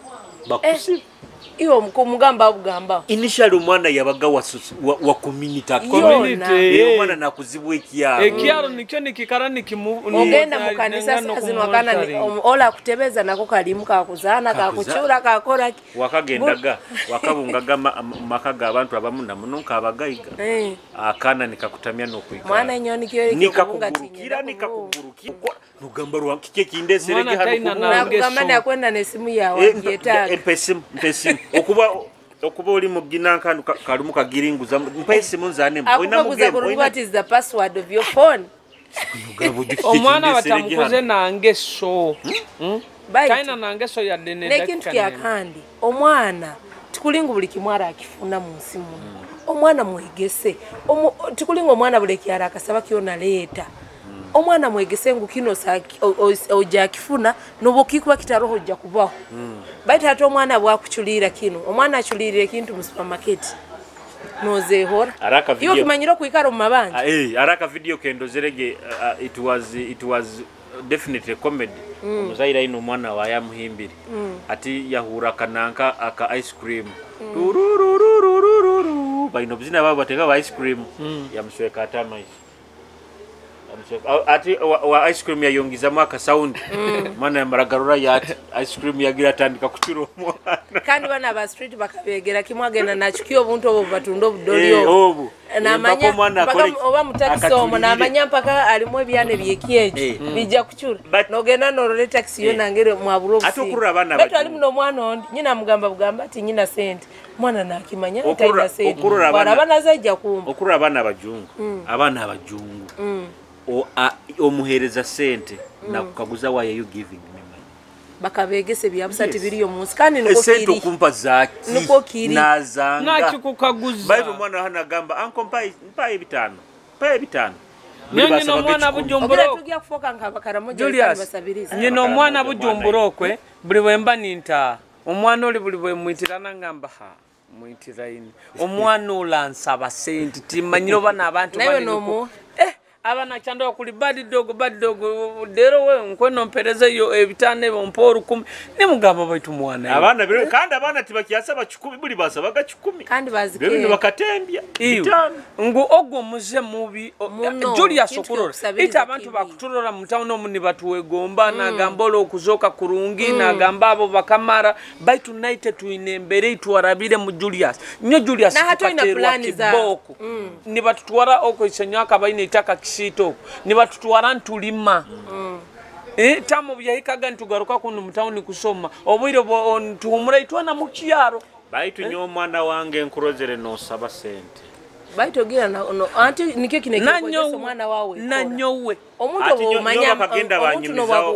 A: bakusi
B: iwo mugamba bugamba
A: initially mwana yabaga wa community mwana nakuzibwe
C: ekyaro nikyo nikikara nikimu
B: ogenda mukanisa zino akana ola kutebeza nako kalimu kakuzana kakuchura kakora
A: wakagendaga wakabungaga makaga abantu abamunda munonka abagayiga akana nikakutamya nokuika
B: mwana nyoni kiyo
A: nikakugurukira nugamba rwangu kike kindeserege hano
B: nakugamba nakwenda nesimu yawe yetaga
A: mpesimu okuba oli mu ginanka kalumu kagiringuza mpesimu nzane
B: oyina mugemo what is the password of your phone
C: omwana batamukoze nange so kaina nange so ya dene
B: nekintu kyakandi omwana tikulinga buli kimwara akifuna mu nsimu omwana mwegese tikulinga omwana buli kyara akasaba kiona leta omwana mwegese ngukino oja kifuna nobokikuba kitaroho ojja kubaho baita hata omwana bwakuchulira kino omwana achulirire kintu mu supermarket nozehora iyo kimanyiro kuikara mu mabanja
A: araka video kendo zerege it was definitely comedy muzaira ino mwana wa yamuhimbiri ati yahura kananka aka ice cream tururururururu baino bizina babo bateka ice cream yamusweka atama ati wa ice cream yayongizamu akasound mwana yamaragarura yati ice cream yagira tandika kuchura omwana
B: kandi bana ba street bakabegera kimwagenda nachikiyo obuntu obwo batunda obudolio namanya oba mutaxi omo namanya mpaka alimo ebyane byekieje bijja kuchura nogenda norole taxi yo nangere mwaburo obusi
A: atokurura bana
B: beto ali muno mwana ondi nyina mugamba ati nyina sente mwana nakimanya ntaina sente barabana zajja kumba
A: okurura abana abajungu omuhereza sente nakukaguza why are you giving me money
B: bakabegese byabusati biriyo munsi kandi nuko kiri
A: sente okumpa zaki
B: nuko kiri
A: nazanga
C: nakikukaguza
A: baibo mwana hana gamba uncle mpaye bitano
C: nyina omwana bujumburo
B: tugia kufoka nkabakara moja
C: basabiriza nyina omwana bujumburo kwe buli bwemba ninta omwana oli buli bwe mwitirana ngamba mwitira ini omwana olansaba sente timanyiro bana abantu
B: nayo nomu
C: abana chando kuli badi dogo dero we nkweno mpereza yo ebitane bomporu 10 ne mugamba baitu mwana
A: abana biro kandi abana tibakyasaba 10 buli basabaga 10
B: kandi bazike
A: bino bakatembya bitano
C: ngo ogwo muze mubi Julius Okurora ita abantu bakuturora mutawno muni batuwegomba na gambolo okuzoka kurungi na gambabo bakamara baitu naite tuinembere tuwarabire mu Julius nyo Julius
B: tukaterwa
C: kiboko ni batutwara oko isenyaka baine itaka sito ni batutwara ntulima tamo byahikaga ntugaruka kuno mutawuni kusoma obwire ntuhumura itwana mu kiyaro
A: baitu nyo mwana wange nkurozere no saba sente
B: baitu gira no anti nikyo kinekyo mwana wawe
C: nanyowe
B: omuntu obumanya omuntu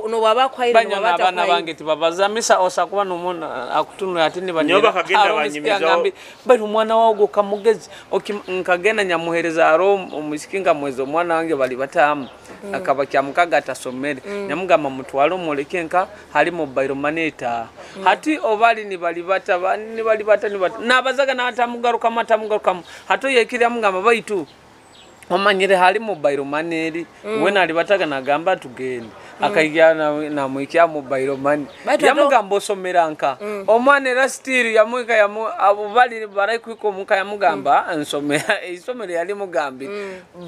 B: no baba kwaire
C: no bata bana bange tibabaza misa osakuba no mona akutuno atini banira
A: nyoba kagenda banyimiza
C: baitu mwana wawo kamugezi nkagenda nyamuhereza aro omusikinga mwezo mwana wange bali batamu akaba kyamukaga atasomere nyamugama mutwalo molekenka hali mobile maneta hati obali ni bali bata nabazaga natamugaruka matamugaruka hato yekira mugama baitu omanyire hali mobile maneri wena ali bataga nagamba tugende akayiga na mwikya mobile money yamugamba osomeranka omwana era still yamwika abubali barai kwiko muka yamugamba nsomera isomere yali mugambi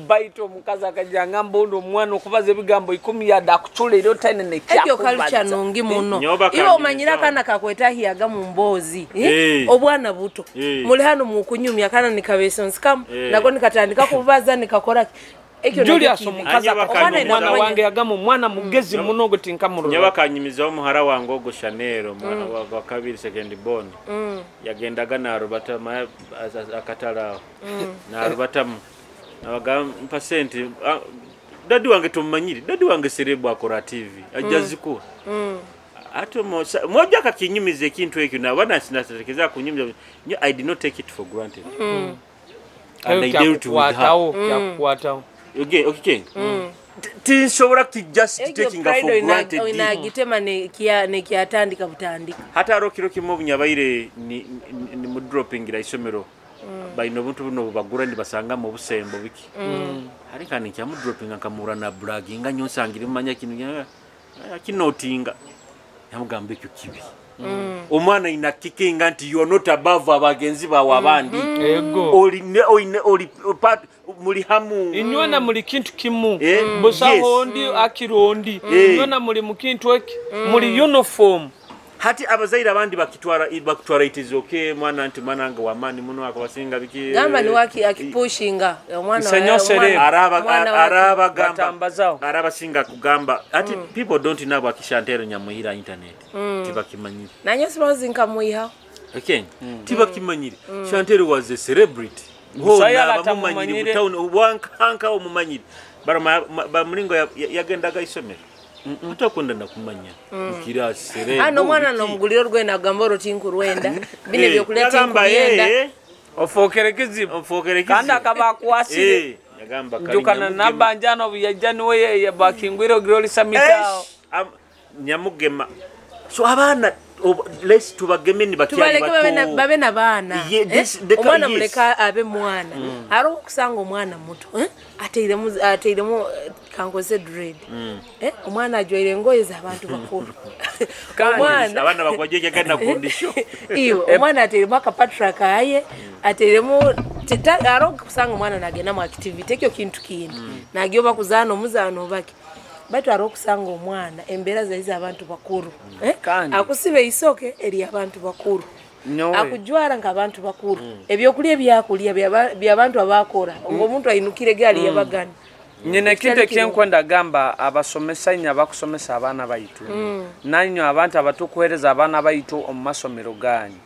C: baito mukaza akajanga mbondo omwana okubaza ebigambo 10 yada kuchule iro tine ne kya
B: ekyo kalcha nongi muno ibo omanyira kana kakweta hiyaga mu mbozi obwana buto muli hano mu kunyumya kana nikabeso scam nako nikatandika kubaza nikakora
C: Julius omukaza mwana wange yagamu mwana mugezi munogo tinkamuro
A: nyabakanyimiza omuhara wange ogo Chanel mwana wa kabiri second born yagendaga na rubata akatala na rubata nabaga percent dadi wange tumanyiri dadi wange serebu akora TV ajaziko ato moja kakinyimize kintu ekyo na bana sinatekereza kunyimiza I did not take it for granted
C: and I dealt with her
A: okay tinsobora to just taking for granted
B: inagitema ne kiatandika butandika
A: hata rokiro kimo bunyabaire ni mu dropping ira isomero baino buntu buno bagura ndi basanga mu busembo biki hari kandi kya mu dropping akamura na bragging nyonsangire manya kintu kinotinga yamugambe cyo kibi omwana inakikinga nti you are not above abagenzi bawe abandi oli part muri hamu
C: inyona muri kintu kimu busahondi akirondi inyona muri mu kintu eki muri uniform
A: hati abazaira abandi bakitwara itizoke mwana anti mananga wa mani muno akabasinga biki
B: gamba ni waki akipushinga omwana
A: araba gamba araba singa kugamba hati people don't know bakishantero nyamuhira internet tibakimanyira
B: nanyo sibazi nkamuiha
A: okay tibakimanyira Chantero was a celebrity
C: musayala tamumanyire
A: town wankanka omumanyire bara mulingo yagendaga isomero utakunda nakumanya ukira sere
B: ano mwana no muguliro rwenda gamboro tinkurwenda bine byo kuleta inkuyenda
C: ofokerekizibu kandi akabakwasire
A: yagamba
C: kali njukana nabanjano byajani we yabakingwiro groli samitao
A: nyamugema so abana let's tubagemeni bakyali
B: bato babe nabana omwana muleka abe mwana aro kusanga omwana muto ateiremu kangoze dread omwana ajoire ngoye za abantu bakuru
A: omwana abana bakwaje kana kundisho
B: iyo omwana ateiremu akapatra kaye ateiremu aroga kusanga omwana nagenda mu activity ekyo kintu kindi nagyoba kuzaana omuzaano obaki batu arokusanga omwana embeera zaize abantu bakuru akusiba isoke eri abantu bakuru akujwara nga abantu bakuru ebyokulya ebyakulya by'abantu abakora ng'omuntu ayinukire gali yabagana
C: nyine kintu ekyenkwenda gamba abasomesa nya bakusomesa abaana baitu nanyo abantu abatukuhereza abaana baitu omu masomero ganyu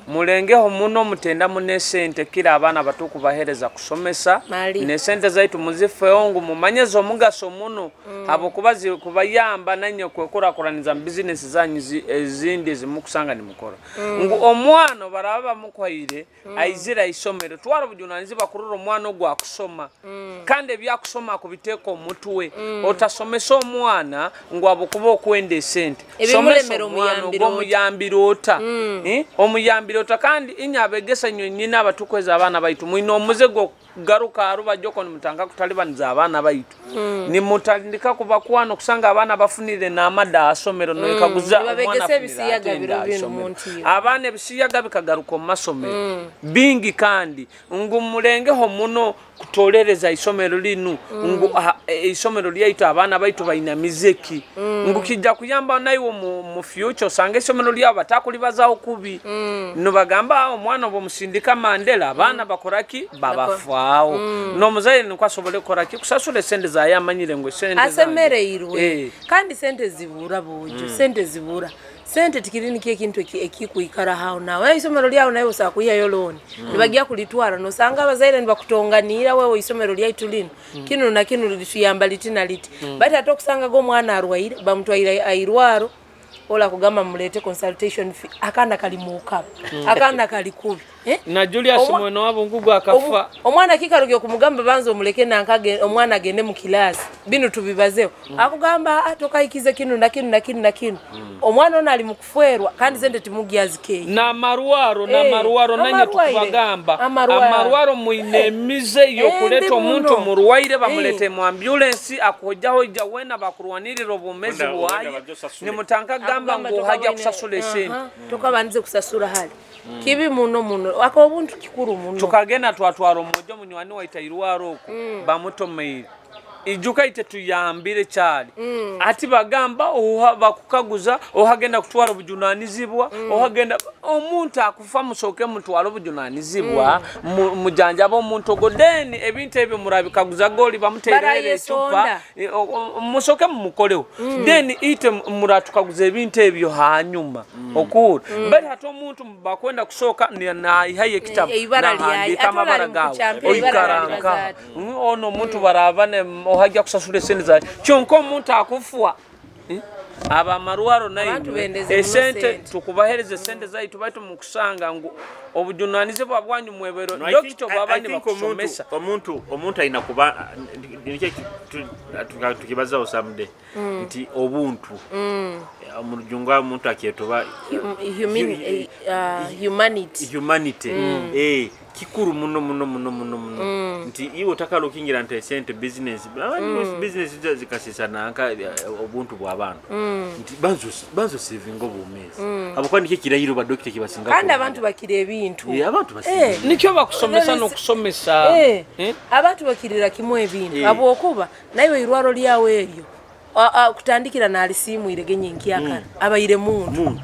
C: mulengeho muno mutenda mune sente kira abaana batukubahereza kusomesa ne sente zaitu muzifeongu mumanyeze omugaso muno abo kubazi kubayamba nanyo kwekurakuraniza business zanyu ezindi zimukusanga ni mukora ngu omwana baraba mukoire aizira isomero twara bujunanizi bakurura omwana ogwa kusoma kandi byakusoma kubiteko mutwe otasomesa omwana ngo abokuba okwende sente somesa omwana omuyambirota omuyambirota kandi inyabegesa nyonyina abatukweza abana baitu mwino omuzego garuka aruba joko nimutanga kutalibaniza abana baitu nimutandika kubakwano kusanga abana bafunire n'amada asomero no ekaguza omwana abana bisiyaga bikagaruka mu masomero bingi kandi ngumulengeho muno kutolereza isomero linu isomero lyaitu abana baitu baina mizeki ngukijja kuyamba nayo mu future sange isomero lyabo batakulibazaho kubi no bagamba omwana bo musindika Mandela abana bakoraki babafaawo no muzaire nkwasobole koraki kusasule sente za yamanyire ngo sente
B: asemereirwe kandi sente zibura bojo sente zibura sente tikirini kie kintu ekikuikara hao nawe isomero lyao nayo sakuya yoloni nibagia kulitwara no sanga abazaire nibakutonganira wewe isomero lyaitu lino kino na kino lituyamba litina liti bati atokusanga go mwana arwaire bamutwaira airwaro ola kugamba mulete consultation fee akanda kalimuka akanda kalikubi
C: na Julius mweno wabo ngugu akafa
B: omwana kikaruge kumugamba banzo muleke nankage omwana agende mu class binu tubibazeo akugamba atokayikize kinu na kinu na kinu na kinu omwana ona ali mukufwerwa kandi zende timugiyazike
C: na maruaro nanye tukubagamba amaruaro muinemize yokuleta omuntu murwaire bamulete mu ambulance akojaho ija wena bakurwanirira obumezi bwaye ni mutanka gamba ngo hajja kusasula sente
B: tokabanze kusasura hali kibi muno wako obuntu kikuru muno
C: tukagena twatwaro mojo munywani waitairwaro ko bamutomeire ijuka ite tuyambire cyali ati bagamba bakukaguza ohagenda kutwara bujunanizibwa ohagenda omuntu akufa musoke mutwaro bujunanizibwa mujanja abo muntu godeni ebintu ebyo murabikaguza goli bamuterere chupa musoke mukoleho then ite muratukaguza ebintu ebyo hanyuma okuru bali hato omuntu bakwenda kusoka na ihaye kitabu na handi kama baragawo oikaranka ono muntu baravane ohajja kusasula sente za kyonko omuntu akufwa aba maruaro nayo esente tukubahereze sente zaitu baitu mukusanga ngo obujunanize bwabwanyu mwebero dokito babani bakusomesa
A: omuntu aina kuba nike tukibaza osamde nti obuntu omurujunga omuntu akiyetoba humanity kikuru muno nti iwo takalo kingira nte sente business zikasisa nanka obuntu bw'abantu nti banzo saving obumezi abakwa nike kirayiro ba doctor kibasinga
B: kandi abantu bakire ebintu
A: abantu basinga
C: nikyo bakusomesa no kusomesa
B: abantu bakirira kimwe ebintu abo okuba nayo irwaro lyawe eryo kutandikira na alisimu iregenye nkiakana abayire muntu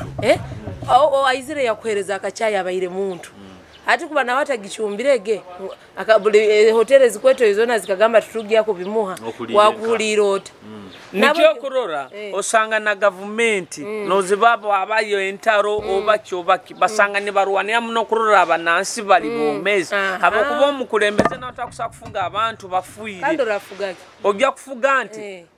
B: aizire yakwereza akachaya abayire muntu ati kuba na wata gichumbirege akabuli hoteli zikweto izona zikagamba tutugia ko bimuha wakulirota
C: nikyo kurora osanga na government nozibabo abayo entaro obaki basanga ne barwania muno kurora abanansi bali bomezi abo kuba mukulembeze na utakusa kufunga abantu bafuire
B: kandi rafugaki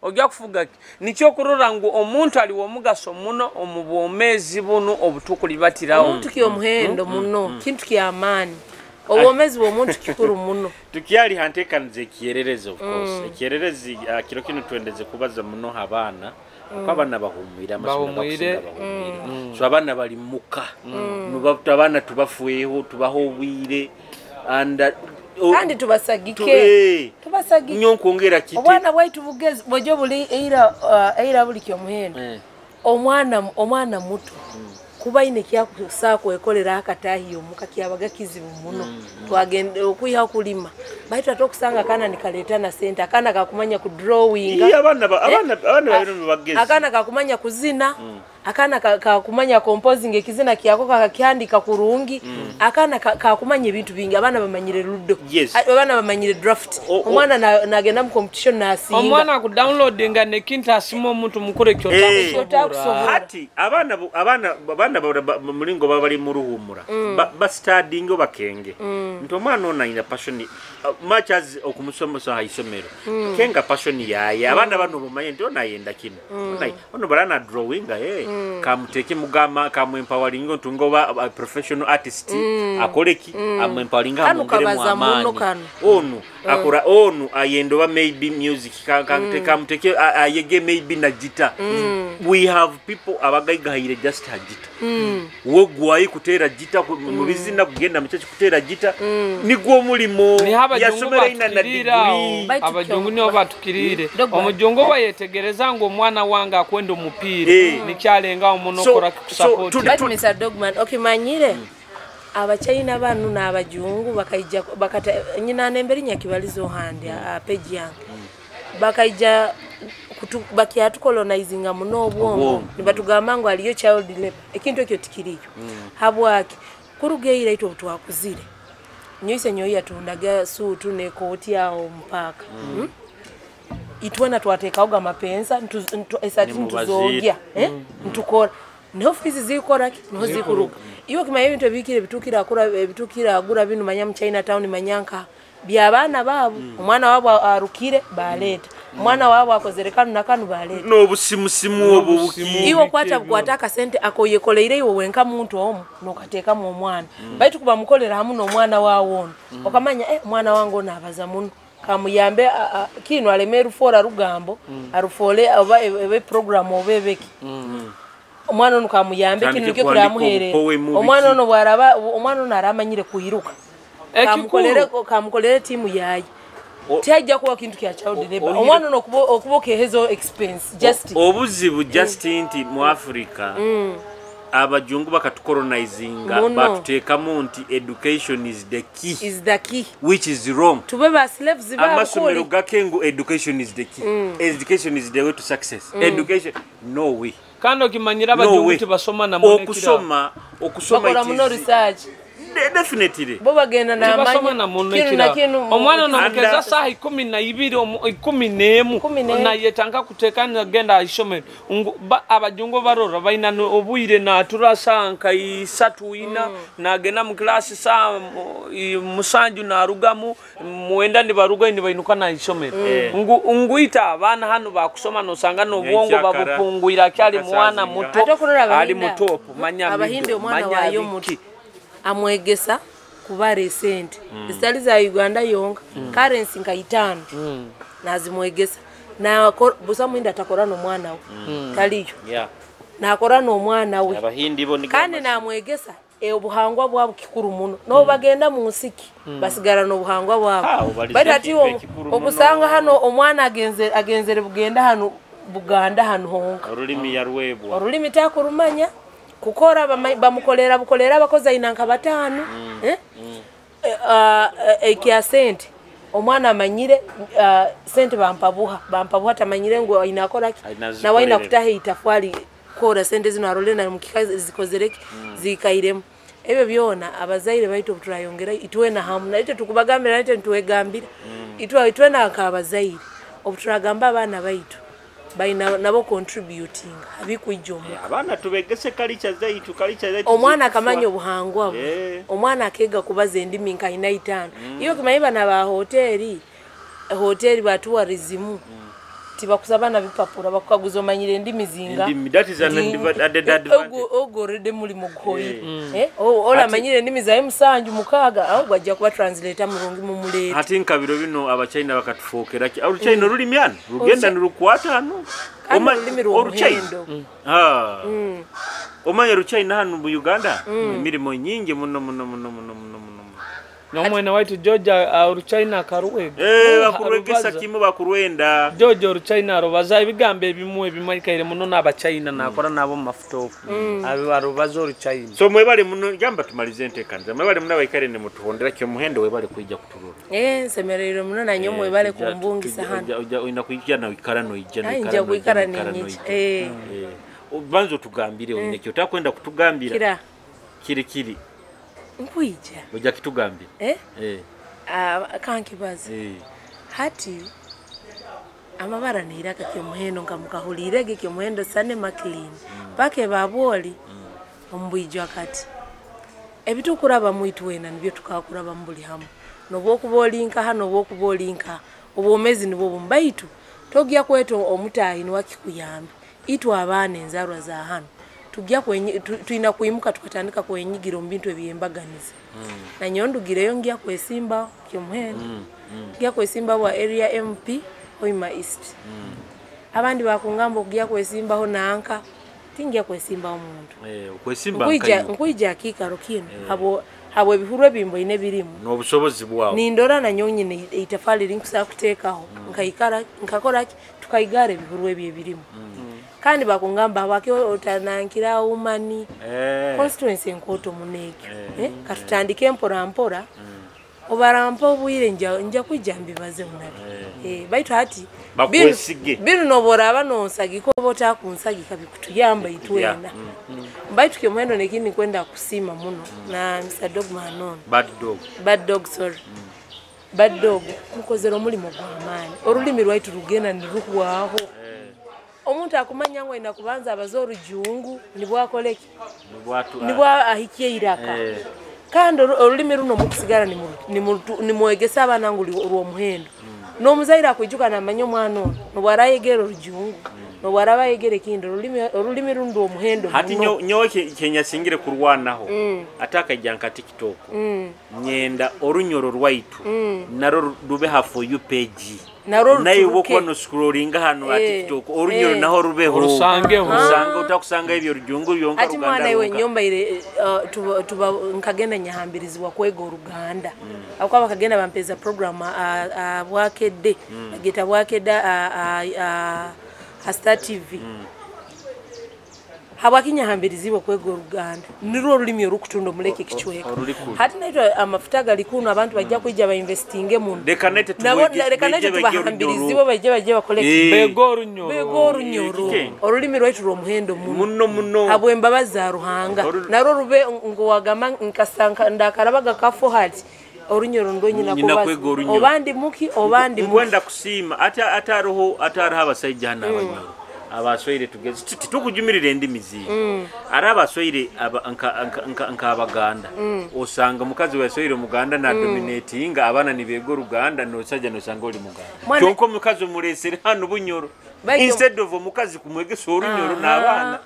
C: ogya kufugaki nikyo kurora ngo omuntu ali womugaso muno omubomezi buno obutukuli batirawo
B: omuntu kiyo muhendo muno kintu kyamani obomezi bw'omuntu kikuru muno
A: tukiali hantekanze kierereze of course ekiererezi kiro kino twendeze kubaza muno abana kwabana bahumira
C: bahumire
A: so abana bali muka nubavuta abana tubafuyeho tubahobwire and
B: kandi tubasagike
A: nyonkongera kiti
B: obwana bwaitu bugezi bojo buli eira buli kyo muhendo omwana muto kuba ine kyakusaa kwekolera akatahi omuka kyabaga kizibu muno twagenda okuyiha kulima baitu atokusanga kana nikaleta na sente akana kakumanya ku drawing
A: abana babino bagezi
B: akana kakumanya kuzina akana kakumanya composing ekizina kyako kakyandika kurungi akana kakumanya ebintu bingi abana bamanyire ludo abana bamanyire draft omwana nagenda mu competition nasinga
C: omwana ku downloadinga ne kinta asimo omuntu mukure kyotakusobora
A: hati abana mulingo babali mu ruhumura ba studying bakenge nto omwana ona ina passion much as okumusomesa haisomero kenga passion yaye abana bano bamanye nto nayenda kino ono barana drawing kamuteke mugama kamempowering ntungo ba professional artist akoleki amempowering amongere mu onu akora onu ayendo ba maybe music kamuteke ayege maybe na guitar we have people abagayigahire just a guitar wogwaye kutera guitar mu bizina kugenda mu cyacu kutera guitar nigwo mulimo yasomera ina na degree
C: abajongo niyo batukirire omujongo bayetegereza ngo omwana wanga akwenda omupira nikyalenga omunokora kusupport
B: but Mr. Dogman okimanyire abachina banu na abajungu bakaija bakata nyina nemberi nyakibalizo handi page yange bakaija bakiatu colonizing muno obwongo nibatugamba ngo aliyo child labor ekintu ekyo tikiriyo habwaki kurugeira ito twakuzire nyoise nyoyi atundaga sutu ne koti yao mpaka itwana twatekaoga mapensa esati ntuzogya ntukora no ofisi zikora no zikuruka iyo kima ebintu ebikire bitukira agura binu manya China town manyanka byabana babo omwana wabo arukire baleta mwana wabo akozerekana nakanu baleta
A: no busimusimu obo
B: iwo kwataka sente akoyekoleire iwo wenka muntu omu nokateka mu omwana baitu kuba mukolera hamu no mwana wawo okamanya mwana wangu nabaza muno kamuyambe kino alemeru fora rugambo arufole aba ebe program obebeki omwana ono kamuyambe kino nikyo kiramuhere omwana ono bwaraba omwana ono aramanyire kuyiruka kamukolere timu yayi Tiajja kuwa kintu kya child labor. Omwana okuboke hezo expense just
A: obuzibu just inti mu Africa abajungu bakatucolonizinga batuteka munti education is the key which is wrong
B: tubeba slaves ba
A: amasomero gakengo education is the key education is the way to success education no way
C: kando kimanyira abajungu tibasoma na monekira
B: okusoma muno research
A: definitely
B: boba genda na
C: amanya omwana nomukeza sahi 12 11 na yetanga kutekana genda ishomero abajungu barora baina obuire na turasanka isatuina na gena mu class sa musanju na rugamu muenda ndi baruga ndi bainuka na ishomero nguita abana hano bakusoma no sanga no bwongo babupungwira kyali mwana muto ali mutopo manya
B: abahinde omwana wayo muto amwegesa kuba recent estali za Uganda yonga currency nka 5 nazimwegesa na busa mwinda takora no mwana we taliyo na akora no mwana we
A: abahindi bo
B: kandi namwegesa obuhangwa bwabo kikuru muno no bagenda mu nsiki basigara no buhangwa bwabo batati obusanga hano omwana agenzere bugenda hano Buganda hano honka
A: orulimi yarwebwa
B: orulimi takurumanya kukora bamukolera bukolera bakoza inanka batano ekia sente omwana amanyire sente bampabuha tamanyire ngo inakora na waina kutahe itafwali kora sente zino arole na mukikazi zikozereki zikairemu ebyo byona abazaire baito turayongera itwe na hamu na ite tukubagambira ite ntwegambira itwe na akabazaire obuturagamba abana baito baina nabo contributing abikuijomo
A: abana tubegese culture zaitu
B: omwana kamanya obuhangwa omwana akega kubaza endimi nka 5 iyo kimayiba na ba hoteli ba tourism tibakusabana bipapura bakukaguzo manyire endimi zinga
A: that is an advantage
B: ogorede muri mugoyi ola manyire endimi za musanju mukaga aho gwajja kuba translator mulungi mu mulete
A: ati nkabiro bino abachina bakatufokera ki aruchina rulimyana rugenda nirukwata hano
B: oruchendo
A: omanya ruchina hano mu Uganda mirimo nyingi muno
C: nomwene waitu George uruchina karuwega
A: bakurwegesa kimu bakurwenda
C: George uruchina arubaza ibigambo ebimaikaire muno n'abachina nakora nabo mafutofu arubaza uruchina
A: so mwebale muno gamba tumalize entekanza mwebale muno abaikare ne mutuhondera kyo muhendo webale kujja kuturura
B: nsemerero muno nanyo mwebale kumbungisa hano
A: uina kujja na ikara no ijja no
B: ikara no ikara ninyi
A: banzo tugambire uinekyo takwenda kutugambira kiri
B: nkwija
A: ujja kitugambira
B: kankibaze hati amabara niraka kyo muhendo nkamukahulirege kyo muhendo sane maklin pake baboli ombwijwa kati ebitukuraba mwitu wena nibyo tukakuraba mbuli hamu nobokubolinka hano bokubolinka obomezi nibo bumbaitu togya kweto omutahi ni wakikuyamba itu abane nzarwa za hano tugya kwenye tuina kuimuka tukatandika kwenyigiro mbintu ebyembaganiza na nyondugire yongya kwesimba kyo muhendo gya kwesimba wa area MP Hoima East abandi bakungambo kugya kwesimba ho nanka tingya kwesimba omuntu
A: kwesimba
B: nkwija kikaro kino habo ebihurwe bimbo ine birimu
A: no busobozi bwawo
B: nindora na nyonyine itafali linkusa kutekaho nkayikara nkakora tukaigare ebihurwe birimu kandi bakungamba abake otanankira umani constituency enkoto munekyo katutandike empora obarampo bwire nja kwijambi baze munali baitu hati biru nobora abanonsagiko bota kunsagika bikutuyamba itwenda baitu kyo mwendo nekini kwenda kusima muno na Mr. Dogman non bad dog sorry bad dog mukozero mulimo gwamani orulimi rwaitu rugena niruhwaho omuntu akumanya ngo ina kubanza abazoru jungu nibwakoleki nibwa ahikie iraka kandi olulimi runo mukusigara ni mwegesa abanangu ruwo muhendo no muzaira kwijuka na manyo mwano no warayegero rujungu no warabayegere kindo olulimi rundo muhendo
A: hati nyoke Kenya singire kurwanaho ataka janka TikTok nyenda orunyoro rwaitu naro rube hafo you page nayi wokono scrollinga hano at TikTok orunyoro naho rubeho usanga utakusanga ibyo rujungu yonka
B: Ruganda ati mwana iwe nyomba ile tuba nkagenda nyahambirizwa kwego Ruganda akwa bakagenda bampeza program bwakedde geta bwakedda Star TV habakinya hambirizibwa kwego Ruganda nirwo rulimi rukutundo muleke kichweka hati naitwa amafuta galikuno abantu bajja kujja ba investinge mundu
A: dekanete
B: tubahambirizibwa bajje bakoleke
C: bego runyoro
B: olulimi rwaitu rwo muhendo muno habwemba bazaruhanga naro rube ngo wagama nkasanka ndakarabaga kafo hati orunyoro ndonyina kubaza obandi muki
A: kwenda kusima ataraho abasajja hana abanyoro abasoire tugeze tukujumirire endimizi arabasoire nka abaganda osanga mukazi wasoire muganda na dominatinga abana nibego Ruganda no sajja no sanga oli muganda kyonko mukazi muresere hano bunyoro instead of mukazi kumwegesa orunyoro n'abana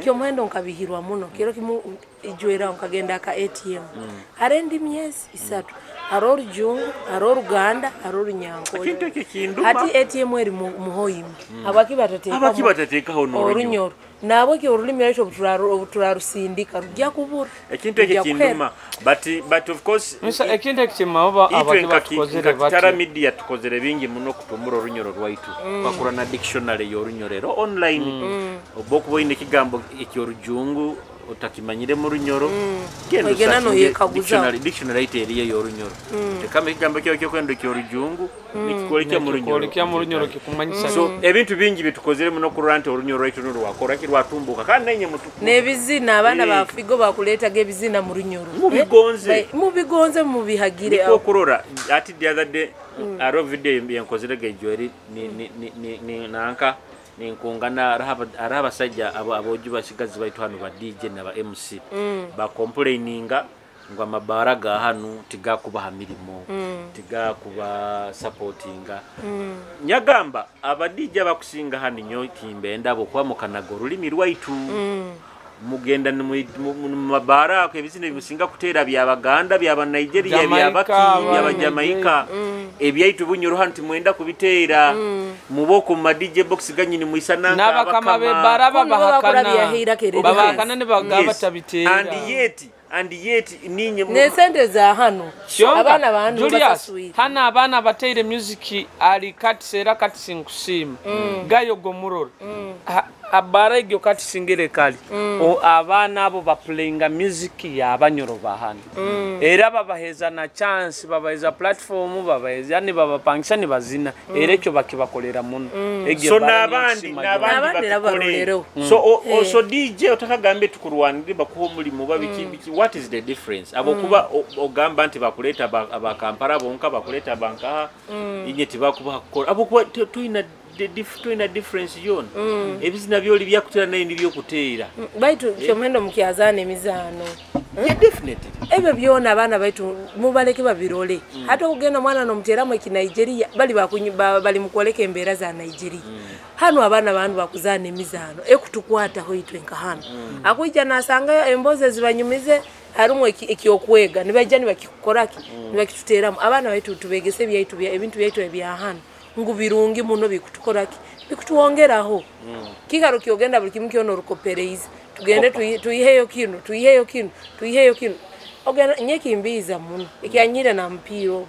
B: kyo mwendo nkabihirwa muno kero kimu ijwera nkagenda ka ATM arendi myezi isatu aroro jungu aroro Ruganda aroro nyanko hati ATM eri muhoyima abaki batateka
A: hono
B: orunyoro nabo ke urulimi rwaitu obuturarusindika rujya kubura
A: ekintu ekinduma but of course
C: ekintu ekimaba abaki bakozere
A: batara media tukozere bingi muno kutumura orunyoro rwaitu bakura na dictionary yorunyorero online obokuboine kigambo ekyorujungu utakimanyire mu runyoro
B: genda no yekaguza
A: dictionary ite yorunyoro tekame kigambo cyo kwendo cyorujungu nikikolekya mu runyoro kikumanyisa so ebintu bingi bitukozere muno ku rante orunyoro rwaitu rwakora kirwatumbuka kandi nenye mutu
B: nebizina abana bafigo bakuleta gebizina mu runyoro mubigonze mubihagire
A: aho kurora ati the other day aro video yankozere gejori ni nanka ninkungana araba sajja aboju basigazi baitu hano ba DJ na ba MC ba complaininga ngo amabaraga hano tigakuba hamirimo tigakuba supportinga nyagamba aba DJ bakusinga hano nyo timbe ndabo kwa mukanago rulimi rwaitu mugenda mu mabara ko ebizine bimusinga kutera byabaganda byaba Nigeria byabaki byaba Jamaica ebyaitu bunyoro hanti mwenda kubitera muboko mu DJ box ganyini muisananga
C: n'abakama be baraba bahakana ne bagaba tabitera
A: and yet and yet ninyi
B: nesente za hano abana bantu
C: Julius hana abana bateire music ali kati sera kati sinkusimu gayo gomuroro abarege kati singere kali abana abo baplayinga music ya abanyoro bahana era babaheza na chance babaheza platform babaheza ni babapangisha ni bazina era ekyo bakibakolera muno
A: so nabandi bakolera so DJ otakagambe tukurwanire bakuho muri muba biki what is the difference abo kuba ogamba nti bakuleta abakampara bonka bakuleta banka inyeti bakuba abo kuba tuina difference yona ebizina byoli byakutera nayo ndibyo kuteera
B: baitu kyomendo mukyazana emizano
A: definitely
B: ebyo byona abana baitu mubaleke babirole hata okugenda mwana nomuteramu ekinigeria bali mukoleka embeera za Nigeria hano abana bantu bakuzana emizano ekutukwata hoitwenka hano akujja nasanga emboze zibanyumize harumu ekyokwega nibajja nibakikoraki nibakituteramu abana baitu tubegese byaitu ebintu byaitu ebya hano ngubirungi muno bikutukoraki bikutuongeraho kigaro kyogenda buli kimu kyono rukopereize tugende tuyiheyo kino ogenda nyeki mbiza muno ikyanyira na mpiro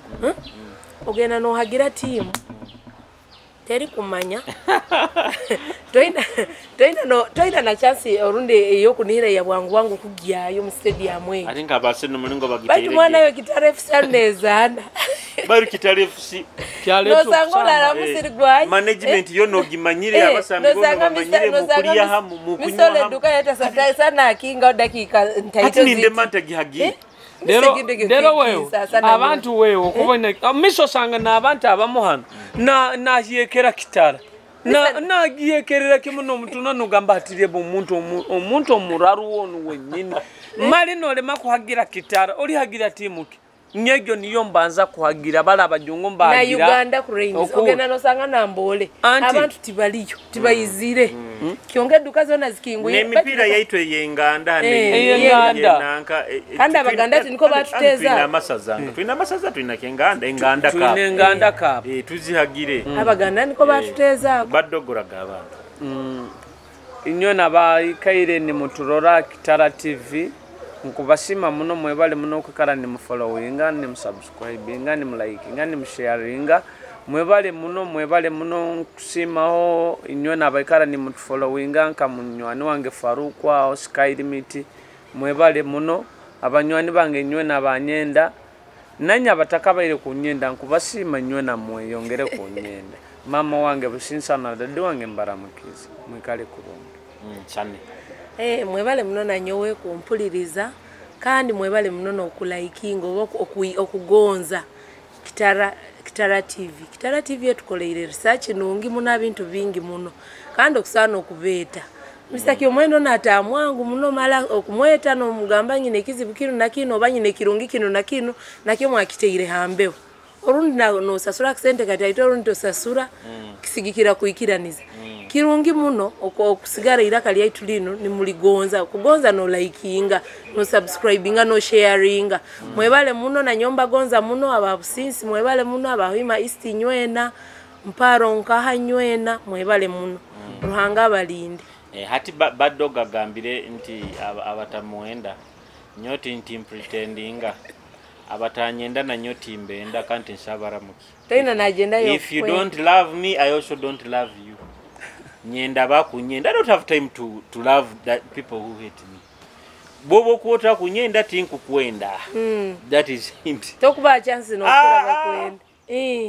B: ogenda no hagira team teri kumanya toina na chance orunde yokunira ya bwangu kugyayo mu stadium mwe
A: aringa abase no mulingo bagiterege
B: bati mwana we Kitale FC nezana
A: bari Kitale FC
B: no sangola la musirigwaye
A: management yo no gimanyire abasambi bo bamanyire mukuriya hamu
B: misole duka yeta sana akinga dakika ntaito
A: ati ninde manta gihagi
C: Dero wewe abantu wewe okubona miso sanga nabantu abamuhana na hiyekera Kitale na giyekerera kimuno mutuna nugamba atiriye omuntu omuraru wonu wenyine mali nole makuhagira Kitale oli hagira timuki nyegyo niyo mbanza kuhagira bala abajungu mbagira
B: na Uganda Cranes ogenda no sanga nambole abantu tibaliyo tibayizire kyonge duka zona zikinguye
A: nemipira yaitwe yenganda
C: nanka
B: kandi abaganda niko batuteza
A: twina masaza twina kenganda enganda ka tuzihagire
B: abaganda niko batuteza
A: badogoraga abantu
C: inyona bayikaire ni muturora Kitara TV nkubasima muno mwebale muno kukara ni mfollowinga ni msubscribinga ni mlikinga ni msharinga mwebale muno kusimaho inyona abaikara ni mfollowinga nkamunywani wange Farukwa o Sky Limit mwebale muno abanywani bange nyona banyenda nanya batakabaire kunyenda nkubasima nyona mweyongere kunyenda mama wange businsa na dadu wange mbaramukiza mwikale kurungi
A: cyane
B: mwebale muno nanyowe kumpuliriza kandi mwebale muno nokulayikinga okugonza Kitara TV. Kitara TV etukoleire research nungi muno abintu bingi muno kandi okusana okubeta Mr. Kyomwendo natamwangu muno mala okumweta no mugamba nyine kizibu kino nakino obanyine kirungi kino nakino nakyo mwakiteire hambeho orundi no sasura accent kati aito orundi sasura kisigikira kuikiraniza kirungi muno okusigara iraka lya itulino ni muligonza kugonza no likinga no subscribinga no sharinga mwebale muno na nyomba gonza muno ababusinsi mwebale muno abahima East nywena mparo nkaha nywena mwebale muno ruhanga balindi
A: hati badoga gambire nti abatamuenda nyoti nti pretendinga abatanyenda na nyoti mbenda kanti nshabaramuki
B: tena na agenda yo
A: if you don't love me I also don't love you nyenda bakunyenda I don't have time to love that people who hate me bobo kuota kunyenda tinku kwenda that is him
B: tokuba chance no kura bakwenda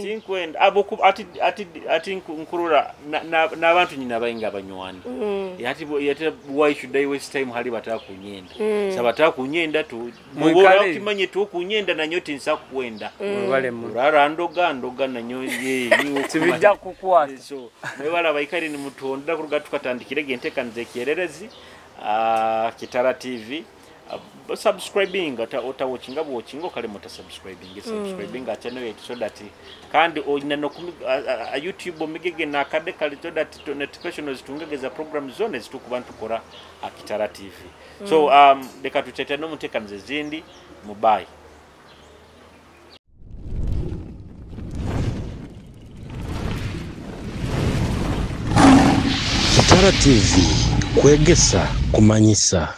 A: tinkwenda aboku ati nkurura na abantu nyina bayinga abanywani yati why should I waste time hali batakunyenda sabata kunyenda tu mubora kimanye tu kunyenda na nyoti nsa kwenda
C: wale mu
A: rara ndoga na nyoye
C: tibijja kukwata
A: so mwebala bayikari ni mutonda kuruga tukatandikire gente nze kyererezi Kitara TV subscribing ota watching kale mota subscribing channel yetu so that kandi oyina no YouTube omigege na kade kale so that notifications tungegeza programs zone zitukubantu kora Kitara TV so deka tucheta no muteka mzezindi mubai
D: Kitara TV kwegesa kumanyisa.